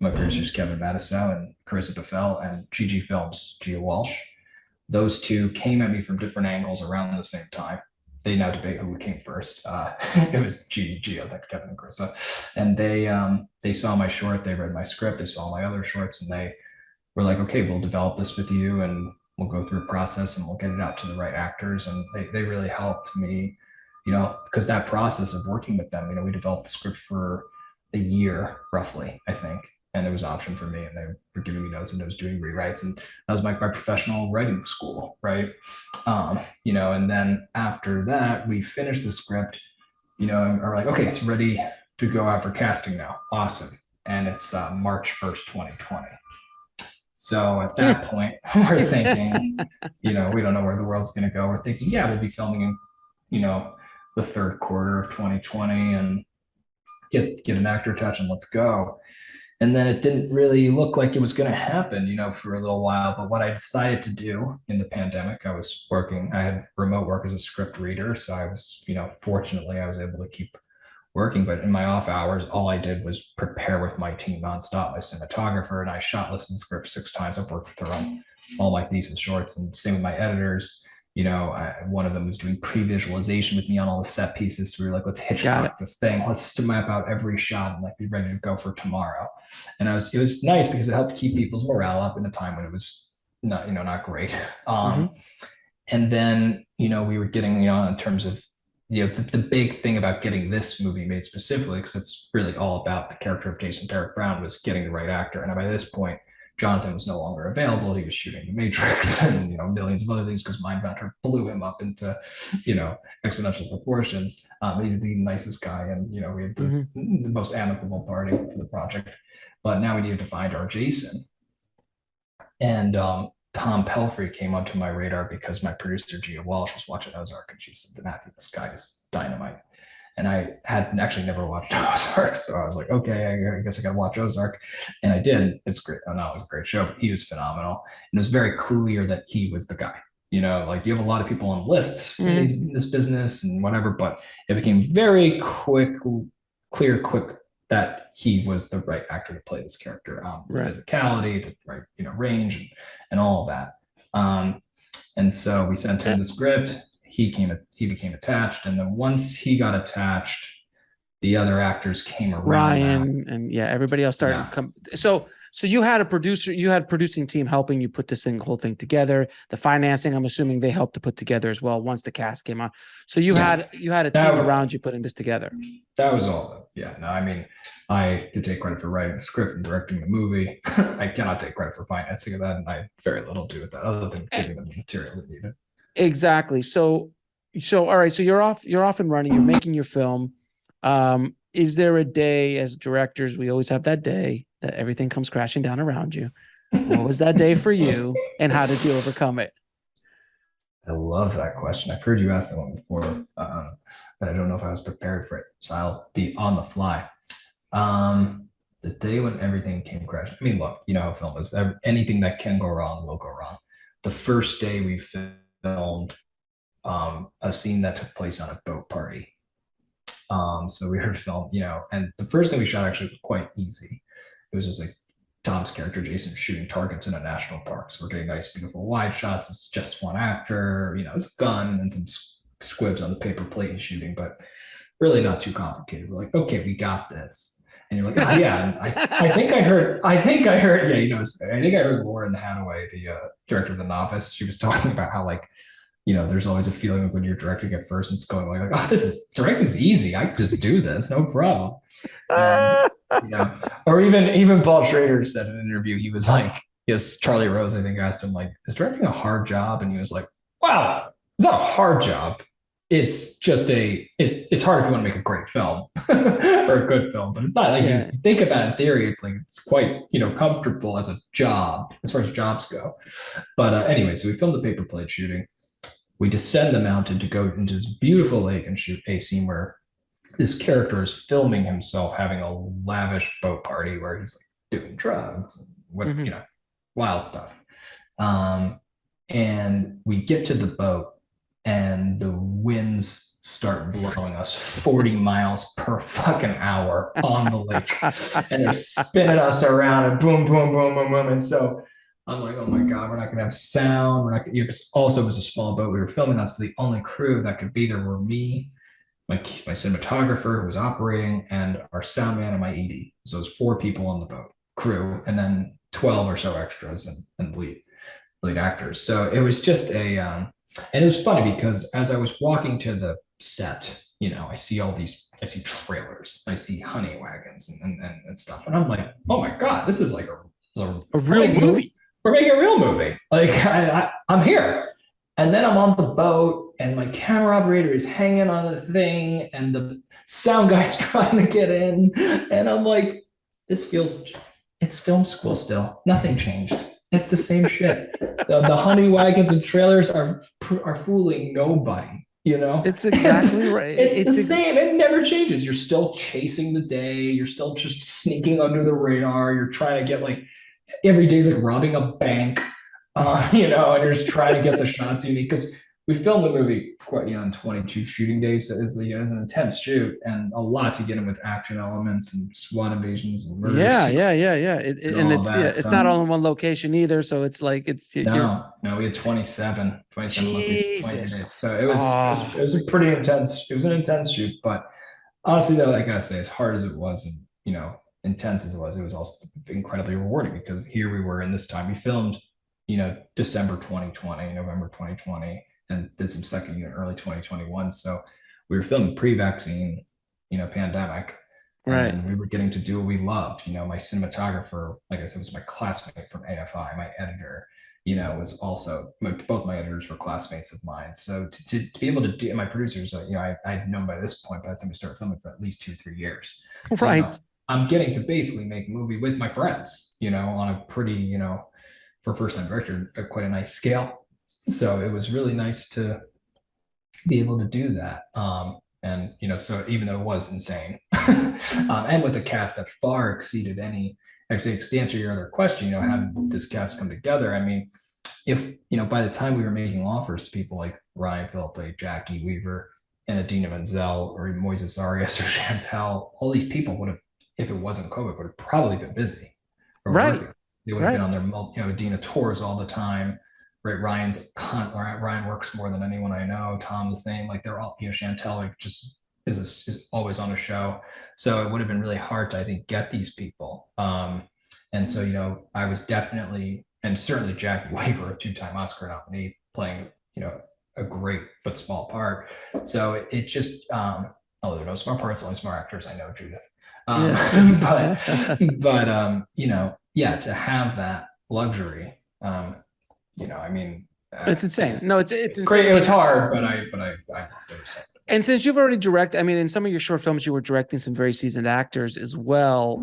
Speaker 1: My producers, Kevin Corrigan and Carissa, and Gigi Films, Gia Walsh. Those two came at me from different angles around the same time. They now debate who came first. It was Gio, like Kevin and Carissa. And they saw my short, they read my script, they saw my other shorts, and they were like, okay, we'll develop this with you and we'll go through a process and we'll get it out to the right actors. And they really helped me, because that process of working with them, we developed the script for a year, roughly, I think. And it was an option for me, and they were giving me notes, and I was doing rewrites, and that was my professional writing school, right? And then after that, we finished the script, and are like, okay, it's ready to go out for casting now. Awesome. And it's March 1st, 2020. So at that point, we're thinking, we don't know where the world's going to go. We're thinking, yeah, we'll be filming in, the third quarter of 2020 and get an actor touch and let's go. And then it didn't really look like it was going to happen, for a little while. But what I decided to do in the pandemic, I had remote work as a script reader. So I was, fortunately, I was able to keep working. But in my off hours, all I did was prepare with my team nonstop, my cinematographer, and I shot, listened to script 6 times. I've worked with her on all my thesis shorts, and same with my editors. One of them was doing pre-visualization with me on all the set pieces. So we were like, let's Hitchcock this thing. Let's map out every shot and be ready to go for tomorrow. And it was nice because it helped keep people's morale up in a time when it was not great. And then, we were getting, in terms of, the big thing about getting this movie made specifically, because it's really all about the character of Jason Derek Brown, was getting the right actor. And by this point, Jonathan was no longer available. He was shooting The Matrix and millions of other things, because Mindhunter blew him up into exponential proportions. He's the nicest guy, and we had the most amicable party for the project. But now we needed to find our Jason, and Tom Pelphrey came onto my radar because my producer Gia Walsh was watching Ozark, and she said, "Matthew, this guy is dynamite." And I had actually never watched Ozark. So I was like, okay, I guess I got to watch Ozark. And I did. It's great. Oh, no, it was a great show, but he was phenomenal. And it was very clear that he was the guy. You have a lot of people on lists in this business and whatever, but it became very quick that he was the right actor to play this character. The physicality, the right, range and all of that. And so we sent him the script. He became attached, and then once he got attached, the other actors came around.
Speaker 2: Ryan and everybody else started to come. So you had producing team helping you put this whole thing together. The financing, I'm assuming they helped to put together as well once the cast came on. So you had a team around you putting this together.
Speaker 1: That was all. Yeah. No, I mean, I could take credit for writing the script and directing the movie. I cannot take credit for financing of that, and I had very little to do with that other than giving them the material they needed.
Speaker 2: Exactly. So all right. So you're off and running. You're making your film. Is there a day, as directors, we always have that day that everything comes crashing down around you? What was that day for you, and how did you overcome it?
Speaker 1: I love that question. I've heard you ask that one before, but I don't know if I was prepared for it. So I'll be on the fly. The day when everything came crashing. I mean, look, you know how film is. Anything that can go wrong will go wrong. The first day we filmed a scene that took place on a boat party. So we were to film, and the first thing we shot actually was quite easy. It was just like Tom's character, Jason, shooting targets in a national park. So we're getting nice, beautiful wide shots. It's just one actor, it's a gun and some squibs on the paper plate shooting, but really not too complicated. We're like, okay, we got this. And you're like, oh yeah. I think I heard, I think I heard Lauren Hadaway, the director of The Novice. She was talking about how there's always a feeling like when you're directing at first, it's going like, oh, directing's easy. I can just do this, no problem. And or even Paul Schrader said in an interview, he was like, yes, Charlie Rose, I think, asked him like, is directing a hard job? And he was like, wow, it's not a hard job. It's just it's hard if you want to make a great film or a good film, but it's not like you think about it in theory. It's like it's quite comfortable as a job as far as jobs go. But anyway, so we filmed the paper plate shooting. We descend the mountain to go into this beautiful lake and shoot a scene where this character is filming himself having a lavish boat party where he's like doing drugs, and wild stuff. And we get to the boat, and the winds start blowing us 40 miles per fucking hour on the lake, and they're spinning us around, and boom, boom, boom, boom, boom. And so I'm like, oh my God, we're not gonna have sound. We're not gonna, also, it was a small boat we were filming on, so the only crew that could be there were me, my cinematographer who was operating, and our sound man and my ED. So it was 4 people on the boat crew, and then 12 or so extras and lead actors. So it was just and it was funny because as I was walking to the set, I see trailers, I see honey wagons and stuff, and I'm like, oh my God, this is like a real movie. We're making a real movie. Like I'm here. And then I'm on the boat, and my camera operator is hanging on the thing, and the sound guy's trying to get in, and I'm like, it's film school still. Nothing changed. It's the same shit. The honey wagons and trailers are fooling nobody.
Speaker 2: It's exactly right.
Speaker 1: It's the same. It never changes. You're still chasing the day. You're still just sneaking under the radar. You're trying to get like every day's like robbing a bank, and you're just trying to get the shots you need, because we filmed the movie quite, in 22 shooting days. So it's an intense shoot, and a lot to get in with action elements and SWAT invasions and murders.
Speaker 2: Yeah. It's not all in one location either. So it's like
Speaker 1: no, we had 27 locations, 22 days. So it was a pretty intense. It was an intense shoot, but honestly, though, I gotta say, as hard as it was, and intense as it was also incredibly rewarding, because here we were in this time. We filmed, December 2020, November 2020. And did some second unit early 2021. So we were filming pre-vaccine, pandemic. Right. And we were getting to do what we loved. My cinematographer, like I said, was my classmate from AFI. My editor, was also, both my editors were classmates of mine. So to be able to do, my producers, I'd known by this point, by the time we started filming, for at least 2-3 years. So,
Speaker 2: right.
Speaker 1: I'm getting to basically make a movie with my friends, on a pretty, for first time director, quite a nice scale. So it was really nice to be able to do that. And, so even though it was insane, and with a cast that far exceeded actually, to answer your other question, how did this cast come together? I mean, if, by the time we were making offers to people like Ryan, Phillippe, Jacki Weaver, and Idina Menzel, or Moises Arias, or Shantel, all these people would have, if it wasn't COVID, would have probably been busy.
Speaker 2: Right.
Speaker 1: Working. They would have been on their, Idina tours all the time. Right, Ryan works more than anyone I know. Tom the same. Like they're all, Shantel like just is always on a show. So it would have been really hard to, I think, get these people. And so I was definitely, and certainly Jacki Weaver, a 2-time Oscar nominee, playing a great but small part. So it just although there are no small parts, only small actors. I know, Judith. But to have that luxury. I mean,
Speaker 2: it's insane. No, it's insane.
Speaker 1: Great. It was hard, but I loved it.
Speaker 2: And since you've already directed, I mean, in some of your short films, you were directing some very seasoned actors as well.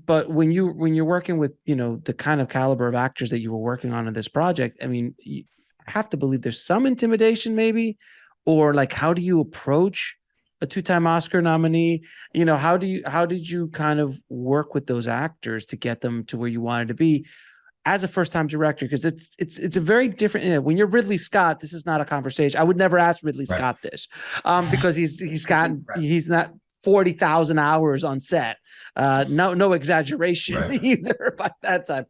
Speaker 2: But when you're working with, the kind of caliber of actors that you were working on in this project, I mean, you have to believe there's some intimidation maybe, or like, how do you approach a 2-time Oscar nominee? How did you kind of work with those actors to get them to where you wanted to be as a first-time director? Because it's a very different, when you're Ridley Scott, this is not a conversation. I would never ask Ridley Scott this, because he's not 40,000 hours on set. No exaggeration either by that time.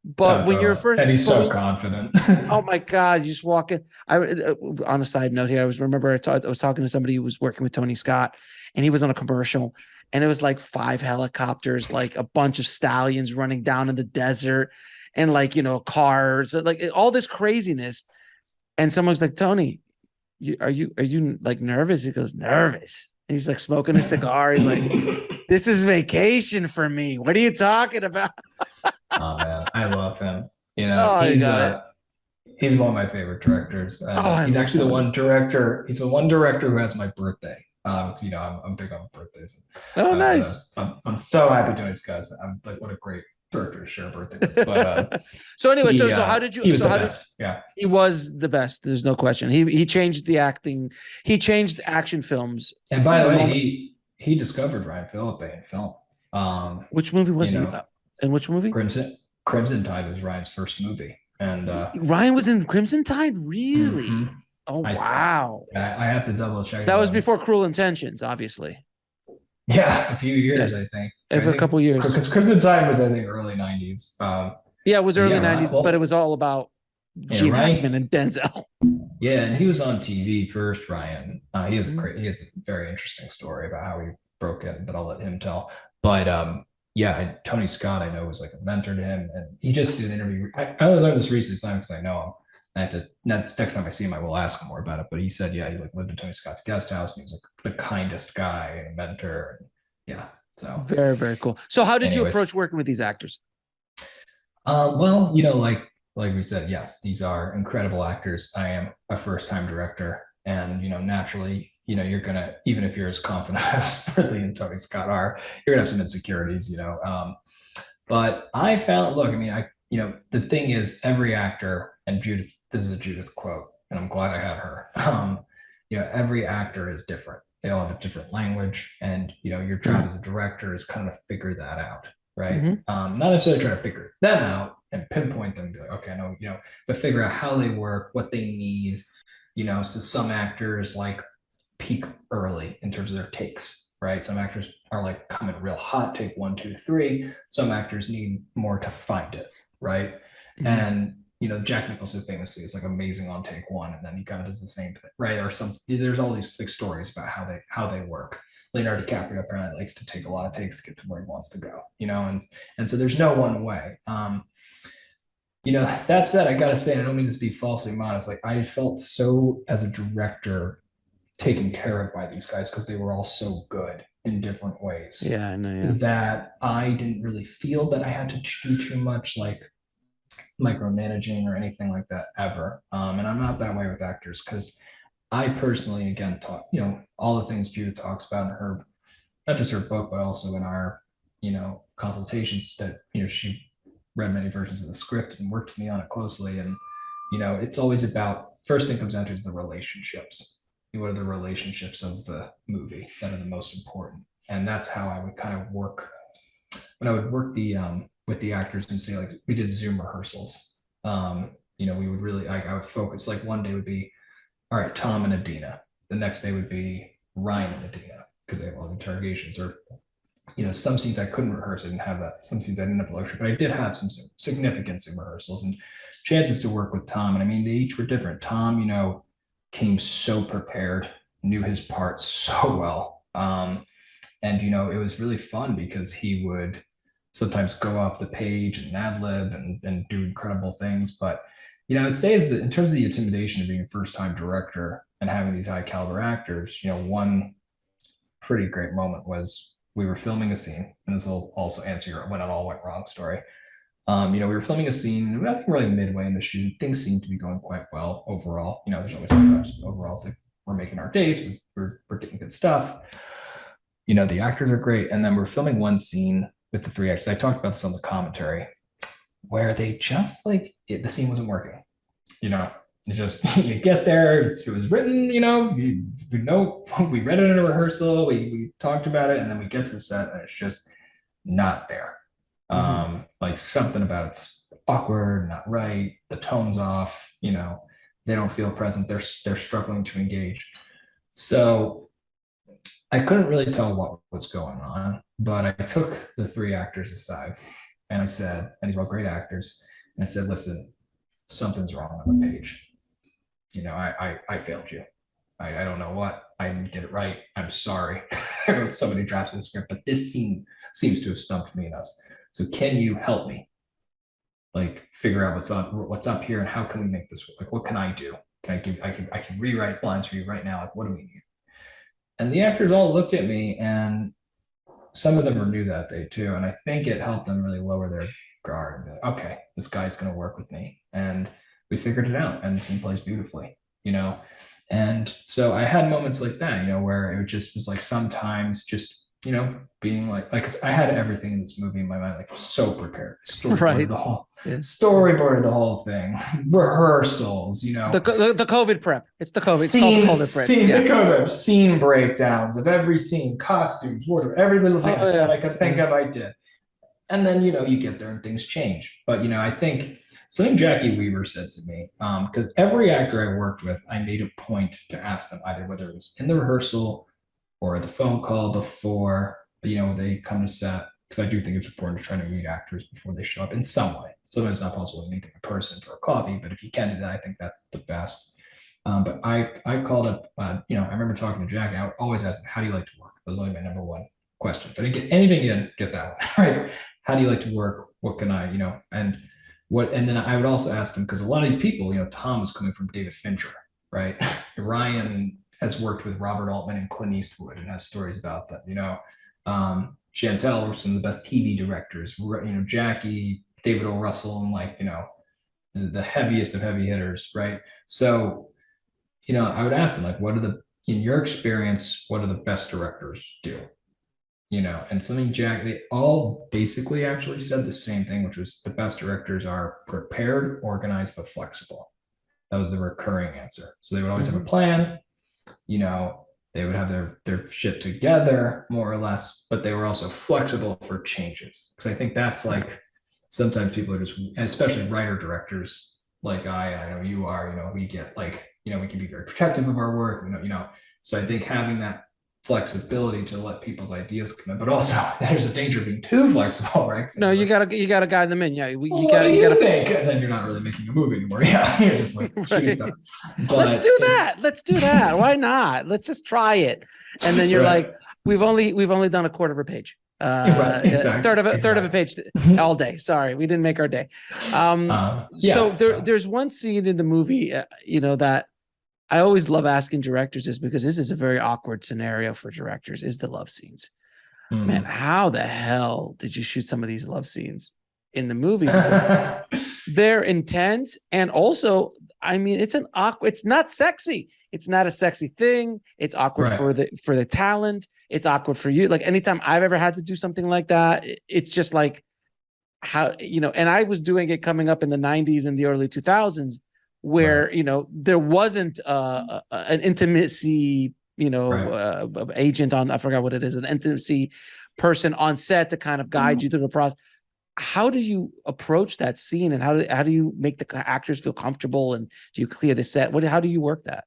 Speaker 2: But when you're first,
Speaker 1: and he's so confident.
Speaker 2: Oh my God, you just walk in. On a side note here, I was talking to somebody who was working with Tony Scott, and he was on a commercial, and it was like 5 helicopters, like a bunch of stallions running down in the desert, and like, cars, like all this craziness. And someone's like, Tony, are you like nervous? He goes, nervous. And he's like smoking a cigar. He's like, this is vacation for me. What are you talking about?
Speaker 1: Oh man, I love him. You know,
Speaker 2: Oh, you got it.
Speaker 1: he's one of my favorite directors, and
Speaker 2: Oh, I
Speaker 1: he's
Speaker 2: love
Speaker 1: actually the
Speaker 2: Tony.
Speaker 1: one director. He's the one director who has my birthday. You know, I'm big on birthdays.
Speaker 2: Oh, nice.
Speaker 1: I'm so happy Tony Scott's. I'm like, what a great director to share a birthday with. But
Speaker 2: so anyway, so how did you?
Speaker 1: He was
Speaker 2: so
Speaker 1: the
Speaker 2: how
Speaker 1: best. Yeah,
Speaker 2: he was the best. There's no question. He changed the acting. He changed action films.
Speaker 1: and by the way, he discovered Ryan Phillippe in film.
Speaker 2: Which movie was he? In which movie?
Speaker 1: Crimson Tide was Ryan's first movie, and
Speaker 2: Ryan was in Crimson Tide. Really? Mm-hmm. Oh wow!
Speaker 1: I have to double check.
Speaker 2: That was before Cruel Intentions, obviously.
Speaker 1: Yeah, a few years, I think.
Speaker 2: For a couple years.
Speaker 1: Because Crimson Tide was, I think, early 90s.
Speaker 2: Yeah, it was early 90s, but it was all about Gene Hackman and Denzel.
Speaker 1: Yeah, and he was on TV first, Ryan. He has a very interesting story about how he broke in, but I'll let him tell. But yeah, Tony Scott, I know, was like a mentor to him, and he just did an interview. I only learned this recently because I know him. I have to, next time I see him, I will ask him more about it. But he said, yeah, he like lived in Tony Scott's guest house, and he was like the kindest guy and a mentor. And yeah, so
Speaker 2: very, very cool. So how did you approach working with these actors?
Speaker 1: Well, you know, like we said, yes, these are incredible actors. I am a first-time director, and you know, naturally, you know, you're gonna, even if you're as confident as Ridley and Tony Scott are, you're gonna have some insecurities, you know. But I found, look, I mean, you know, the thing is, every actor, and Judith, this is a Judith quote, and I'm glad I had her. You know, every actor is different. They all have a different language, and you know, your job as a director is kind of figure that out, right? Not necessarily try to figure them out and pinpoint them, and be like, okay, no, you know, but figure out how they work, what they need, you know. So some actors like peak early in terms of their takes, right? Some actors are like coming real hot, take 1, 2, 3. Some actors need more to find it, right? And you know, Jack Nicholson famously is like amazing on take 1, and then he kind of does the same thing, right? Or there's all these like stories about how they work. Leonardo DiCaprio apparently likes to take a lot of takes to get to where he wants to go, you know, and so there's no one way. You know, that said, I gotta say, I don't mean this to be falsely modest. Like, I felt so, as a director, taken care of by these guys because they were all so good in different ways.
Speaker 2: Yeah, I know. Yeah.
Speaker 1: That I didn't really feel that I had to do too much like micromanaging or anything like that ever. And I'm not that way with actors because I personally, again, talk, you know, all the things Judith talks about in her, not just her book, but also in our, you know, consultations that, you know, she read many versions of the script and worked with me on it closely. And, you know, it's always about, first thing comes down to is the relationships. What are the relationships of the movie that are the most important? And that's how I would kind of work when I would work with the actors and say, like, we did Zoom rehearsals. You know, we would really, I would focus, like one day would be, all right, Tom and Idina. The next day would be Ryan and Idina because they have a lot of interrogations, or, you know, some scenes I couldn't rehearse. I didn't have that. Some scenes I didn't have the luxury, but I did have some significant Zoom rehearsals and chances to work with Tom. And I mean, they each were different. Tom, you know, came so prepared, knew his parts so well. And, you know, it was really fun because he would sometimes go off the page and ad lib and do incredible things. But, you know, I'd say is that in terms of the intimidation of being a first-time director and having these high caliber actors, you know, one pretty great moment was we were filming a scene, and this will also answer your when it all went wrong story. You know, we were filming a scene, I think really midway in the shoot. Things seemed to be going quite well overall. You know, there's always sometimes, but overall, it's like we're making our days, we're getting good stuff. You know, the actors are great. And then we're filming one scene with the 3 actors. I talked about this on the commentary, where they just like, the scene wasn't working. You know, it just, you get there, it was written, you know, we know, we read it in a rehearsal, we talked about it, and then we get to the set and it's just not there. Like something about it's awkward, not right, the tone's off, you know, they don't feel present, they're struggling to engage. So I couldn't really tell what was going on, but I took the 3 actors aside and I said, and these were all great actors, and I said, listen, something's wrong on the page. You know, I failed you. I don't know what, I didn't get it right. I'm sorry. I wrote so many drafts of the script, but this scene seems to have stumped me and us. So can you help me? Like figure out what's up here and how can we make this work? Like, what can I do? I can rewrite lines for you right now. Like, what do we need? And the actors all looked at me, and some of them were new that day too. And I think it helped them really lower their guard. Like, okay, this guy's going to work with me. And we figured it out, and the scene plays beautifully, you know? And so I had moments like that, you know, where it just was like sometimes just, you know, being like I had everything in this movie in my mind, like so prepared, storyboarded the whole thing, rehearsals, you know,
Speaker 2: the COVID prep. It's the COVID. It's called the COVID prep.
Speaker 1: The COVID scene breakdowns of every scene, costumes, wardrobe, every little thing that I could think of, I did. And then, you know, you get there and things change. But, you know, I think something Jacki Weaver said to me, because every actor I worked with, I made a point to ask them either whether it was in the rehearsal or the phone call before, you know, they come to set, because I do think it's important to try to meet actors before they show up in some way. Sometimes it's not possible to meet them in person for a coffee, but if you can do that, I think that's the best. But I called up, you know, I remember talking to Jacki. I would always ask them, how do you like to work? That was always my number one question. If I didn't get anything in, get that one, right? How do you like to work? What can I, you know, and then I would also ask them, because a lot of these people, you know, Tom was coming from David Fincher, right? Ryan has worked with Robert Altman and Clint Eastwood and has stories about them, you know. Shantel was some of the best TV directors, you know, Jacki, David O. Russell, and like, you know, the heaviest of heavy hitters, right? So, you know, I would ask them, like, in your experience, what do the best directors do? You know, and something they all basically actually said the same thing, which was the best directors are prepared, organized, but flexible. That was the recurring answer. So they would always have a plan, you know, they would have their shit together more or less, but they were also flexible for changes. Because I think that's like, sometimes people are just, and especially writer directors like I know you are, you know, we get like, you know, we can be very protective of our work, you know, so I think having that flexibility to let people's ideas come in, but also there's a danger of being too flexible, right?
Speaker 2: No, you gotta guide them in. Yeah, you
Speaker 1: gotta think, and then you're not really making a movie anymore. Yeah, you're just like, right.
Speaker 2: Let's do that. Let's do that. Why not? Let's just try it. And then you're like, we've only done a quarter of a page. Exactly. Third of a page all day. Sorry, we didn't make our day. There's one scene in the movie, you know, that I always love asking directors is because this is a very awkward scenario for directors, is the love scenes. Man, how the hell did you shoot some of these love scenes in the movie? They're intense. And also, I mean, it's not sexy. It's not a sexy thing. It's awkward for the talent. It's awkward for you. Like anytime I've ever had to do something like that, it's just like how, you know, and I was doing it coming up in the 90s and the early 2000s where, you know, there wasn't an intimacy, you know, agent on, I forgot what it is, an intimacy person on set to kind of guide you through the process. How do you approach that scene, and how do you make the actors feel comfortable, and do you clear the set? How do you work that?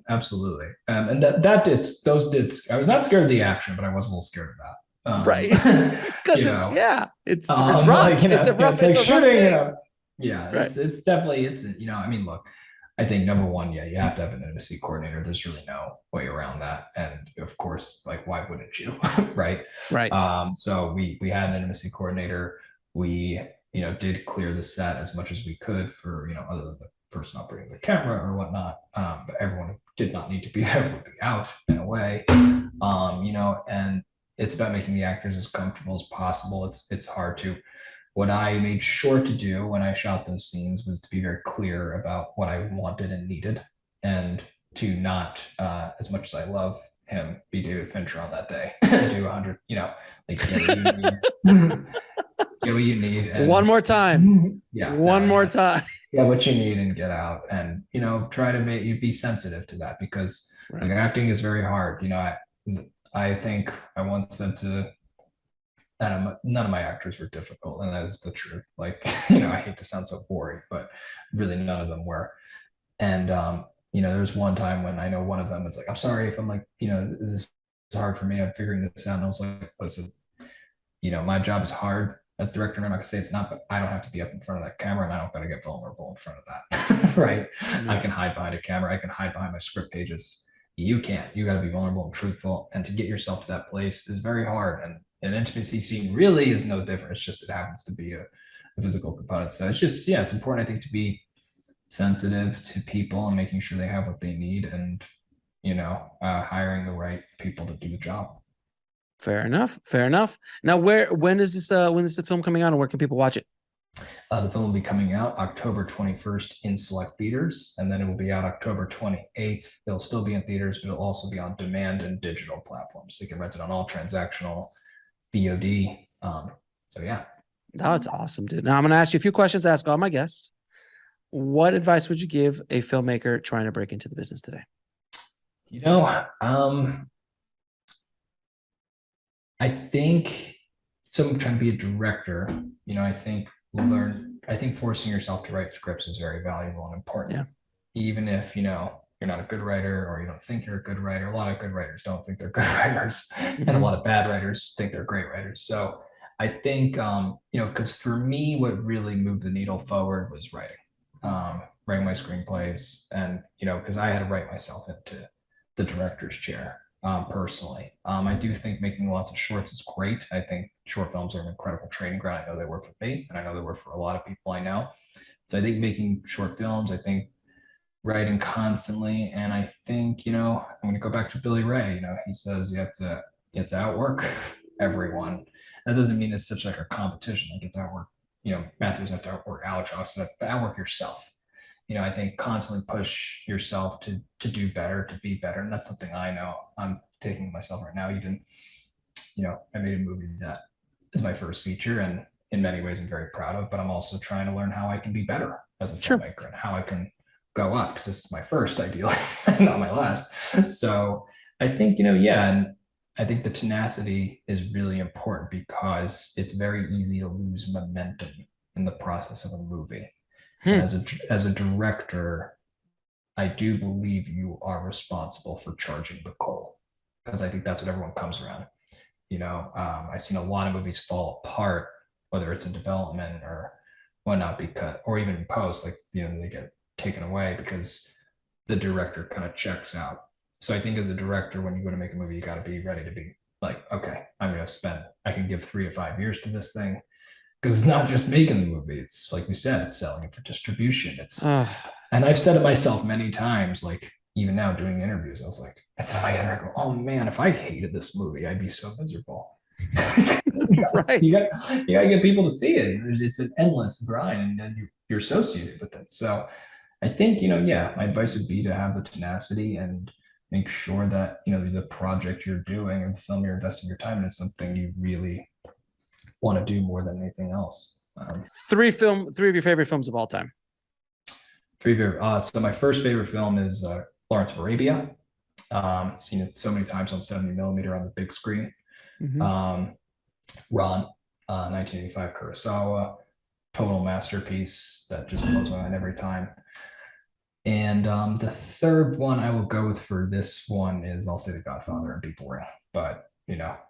Speaker 1: Absolutely. And I was not scared of the action, but I was a little scared of that.
Speaker 2: Right. Because it's rough. Like, you know, it's a rough thing.
Speaker 1: It's definitely, you know, I mean, look, I think number one, you have to have an intimacy coordinator. There's really no way around that. And of course, like, why wouldn't you? Right. So we had an intimacy coordinator. We, you know, did clear the set as much as we could for, you know, other than the person operating the camera or whatnot. But everyone did not need to be there, would be out in a way. You know, and it's about making the actors as comfortable as possible. It's hard to. What I made sure to do when I shot those scenes was to be very clear about what I wanted and needed, and to not, as much as I love him, be David Fincher on that day. Do 100, you know, like get what you need. And,
Speaker 2: one more time. One more time.
Speaker 1: Yeah, what you need and get out, and, you know, try to make you be sensitive to that, because like, acting is very hard. You know, I think I once said to. None of my actors were difficult, and that is the truth. Like, you know, I hate to sound so boring, but really none of them were. And you know, there was one time when I know one of them was like, "I'm sorry if I'm like, you know, this is hard for me. I'm figuring this out." And I was like, "Listen, you know, my job is hard as director, and I'm not gonna say it's not, but I don't have to be up in front of that camera, and I don't gotta get vulnerable in front of that." Right? I can hide behind a camera. I can hide behind my script pages. You can't. You got to be vulnerable and truthful, and to get yourself to that place is very hard. And an intimacy scene really is no different. It's just, it happens to be a physical component. So it's just, it's important, I think, to be sensitive to people and making sure they have what they need, and hiring the right people to do the job.
Speaker 2: Fair enough. Fair enough. Now, when is the film coming out, and where can people watch it?
Speaker 1: The film will be coming out October 21st in select theaters, and then it will be out October 28th. It'll still be in theaters, but it'll also be on demand and digital platforms. So you can rent it on all transactional VOD. So yeah.
Speaker 2: That's awesome, dude. Now I'm going to ask you a few questions to ask all my guests. What advice would you give a filmmaker trying to break into the business today?
Speaker 1: I think someone trying to be a director, I think forcing yourself to write scripts is very valuable and important.
Speaker 2: Yeah.
Speaker 1: Even if, you're not a good writer, or you don't think you're a good writer. A lot of good writers don't think they're good writers, and a lot of bad writers think they're great writers. So I think, because for me, what really moved the needle forward was writing my screenplays, and, because I had to write myself into the director's chair. Personally, I do think making lots of shorts is great. I think short films are an incredible training ground. I know they were for me, and I know they were for a lot of people I know. So I think making short films, I think writing constantly, and I think, I'm going to go back to Billy Ray. He says you have to outwork everyone. That doesn't mean it's such like a competition. Like it's outwork, Matthews have to outwork Alex, outwork yourself. I think constantly push yourself to do better, to be better. And that's something I know I'm taking myself right now. Even, I made a movie that is my first feature, and in many ways I'm very proud of, but I'm also trying to learn how I can be better as a filmmaker and how I can go up, because this is my first, ideally, not my last. So I think, and I think the tenacity is really important, because it's very easy to lose momentum in the process of a movie. As a director, I do believe you are responsible for charging the coal, because I think that's what everyone comes around. I've seen a lot of movies fall apart, whether it's in development or whatnot, because, or even in post, like, they get taken away because the director kind of checks out. So I think as a director, when you go to make a movie, you got to be ready to be like, okay, I can give 3 to 5 years to this thing. Because it's not just making the movie. It's like we said, it's selling it for distribution. And I've said it myself many times, like even now doing interviews, I said in my head, I go, oh man, if I hated this movie, I'd be so miserable.
Speaker 2: Right.
Speaker 1: You got to get people to see it. It's an endless grind, and then you're associated with it. So I think, my advice would be to have the tenacity and make sure that, the project you're doing or the film you're investing your time in is something you really want to do more than anything else.
Speaker 2: 3 of your favorite films of all time.
Speaker 1: So my first favorite film is Lawrence of Arabia. Seen it so many times on 70 millimeter on the big screen. Ron, 1985 Kurosawa, total masterpiece that just blows my mind every time. And the third one I will go with for this one is, I'll say, The Godfather and Be Boring. But,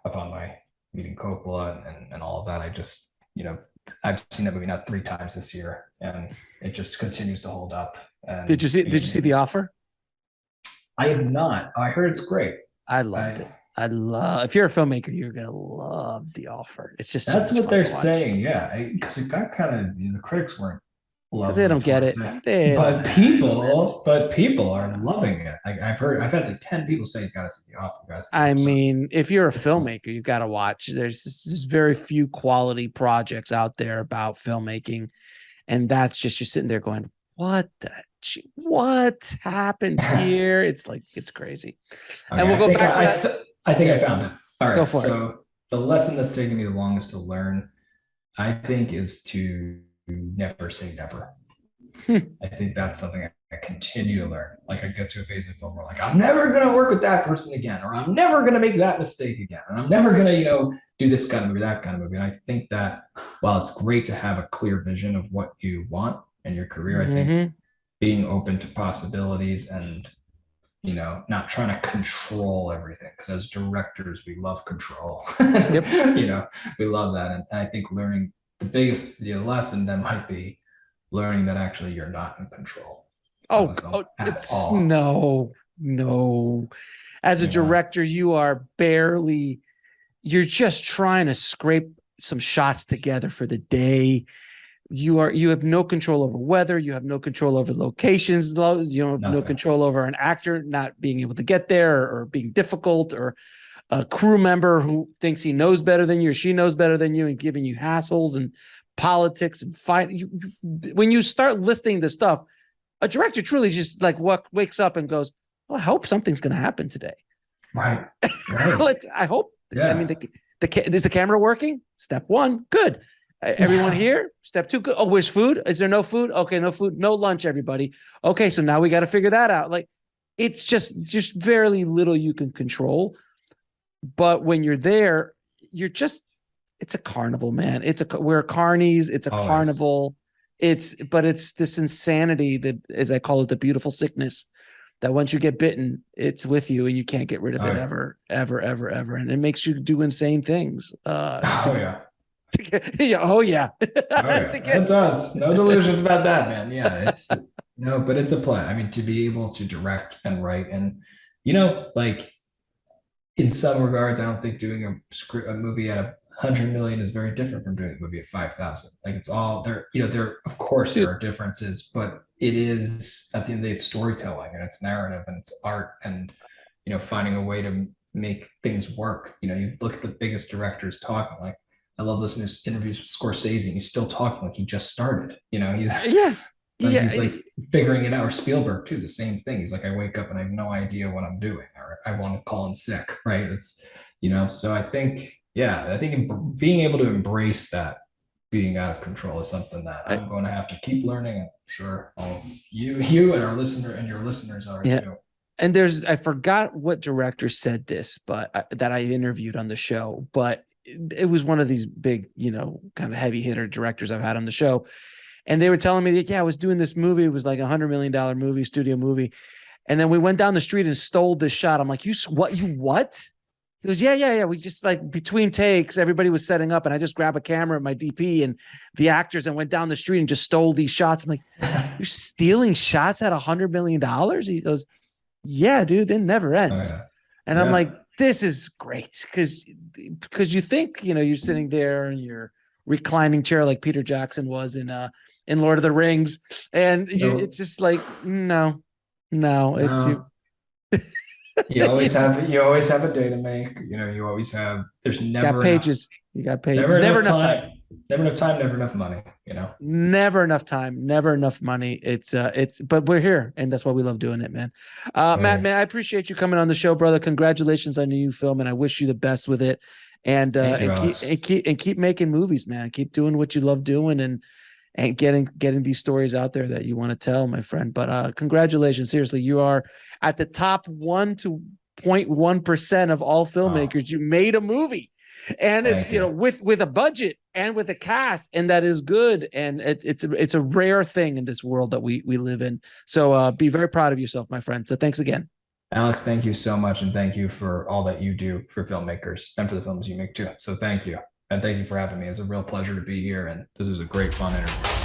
Speaker 1: upon my meeting Coppola and all of that, I just, I've seen that movie now 3 times this year, and it just continues to hold up. And
Speaker 2: did you see The Offer?
Speaker 1: I have not. I heard it's great.
Speaker 2: I loved it. If you're a filmmaker, you're gonna love The Offer. It's just
Speaker 1: that's what they're saying, yeah. Because it got kind of, the critics weren't
Speaker 2: because they don't get it.
Speaker 1: But people are loving it. I've had like 10 people say you gotta see The Offer.
Speaker 2: I mean, if you're a filmmaker, you've got to watch. There's very few quality projects out there about filmmaking, and that's just, you're sitting there going, what happened here? It's crazy. Okay, and we'll go back to that.
Speaker 1: I think I found it. All right.
Speaker 2: Go for
Speaker 1: it. The lesson that's taken me the longest to learn, I think, is to never say never. I think that's something I continue to learn. Like, I get to a phase of film where, like, I'm never going to work with that person again, or I'm never going to make that mistake again, and I'm never going to, do this kind of movie, that kind of movie. And I think that while it's great to have a clear vision of what you want in your career, I think being open to possibilities and, not trying to control everything, because as directors, we love control.
Speaker 2: Yep.
Speaker 1: We love that. And I think learning the biggest lesson that might be learning that actually you're not in control.
Speaker 2: No. As a director, you're just trying to scrape some shots together for the day. you have no control over weather. You have no control over locations. You have no control over an actor not being able to get there or being difficult, or a crew member who thinks he knows better than you or she knows better than you and giving you hassles and politics and fight. When you start listing this stuff, a director truly just like wakes up and goes, well, I hope something's going to happen today.
Speaker 1: Right.
Speaker 2: I hope. Yeah. I mean, is the camera working? Step one. Good. Everyone here? Step two. Good. Oh, where's food? Is there no food? Okay, no food, no lunch, everybody. Okay, so now we got to figure that out. Like, it's just very little you can control. But when you're there, it's a carnival, man. We're carnies. It's a carnival. But it's this insanity that, as I call it, the beautiful sickness, that once you get bitten, it's with you and you can't get rid of it ever. And it makes you do insane things.
Speaker 1: It does. No delusions about that, man. Yeah, it's but it's a play. I mean, to be able to direct and write, and like in some regards, I don't think doing a movie at 100 million is very different from doing a movie at 5,000. Like, it's all there. There of course there are differences, but it is, at the end of the day, it's storytelling and it's narrative and it's art, and finding a way to make things work. You look at the biggest directors talking. Like, I love listening to interviews with Scorsese, and he's still talking like he just started. He's like figuring it out. Or Spielberg too, the same thing. He's like, I wake up and I have no idea what I'm doing, or I want to call in sick. Right? It's So I think being able to embrace that being out of control is something that I'm going to have to keep learning. And I'm sure you and our listener and your listeners are too.
Speaker 2: And I forgot what director said this, but that I interviewed on the show, but it was one of these big, kind of heavy hitter directors I've had on the show. And they were telling me that, I was doing this movie. It was like $100 million movie, studio movie. And then we went down the street and stole this shot. I'm like, you what? He goes, yeah. We just, like, between takes, everybody was setting up, and I just grabbed a camera at my DP and the actors and went down the street and just stole these shots. I'm like, you're stealing shots at $100 million? He goes, yeah, dude, it never ends. And I'm like, this is great. Because you think, you're sitting there in your reclining chair like Peter Jackson was in Lord of the Rings. And it's just like, no.
Speaker 1: You always have a day to make. You always have. There's never
Speaker 2: got pages. You got pages.
Speaker 1: Never enough time. Never enough time. Never enough money.
Speaker 2: Never enough time. Never enough money. But we're here, and that's why we love doing it, man. Matt, man, I appreciate you coming on the show, brother. Congratulations on your new film, and I wish you the best with it. And keep making movies, man. Keep doing what you love doing, and getting these stories out there that you want to tell, my friend. But congratulations. Seriously, you are at the top 1 to 0.1% of all filmmakers. You made a movie, and it's, with a budget and with a cast, and that is good. And it's a rare thing in this world that we live in. So be very proud of yourself, my friend. So thanks again.
Speaker 1: Alex, thank you so much. And thank you for all that you do for filmmakers and for the films you make too. So thank you. And thank you for having me. It's a real pleasure to be here. And this was a great, fun interview.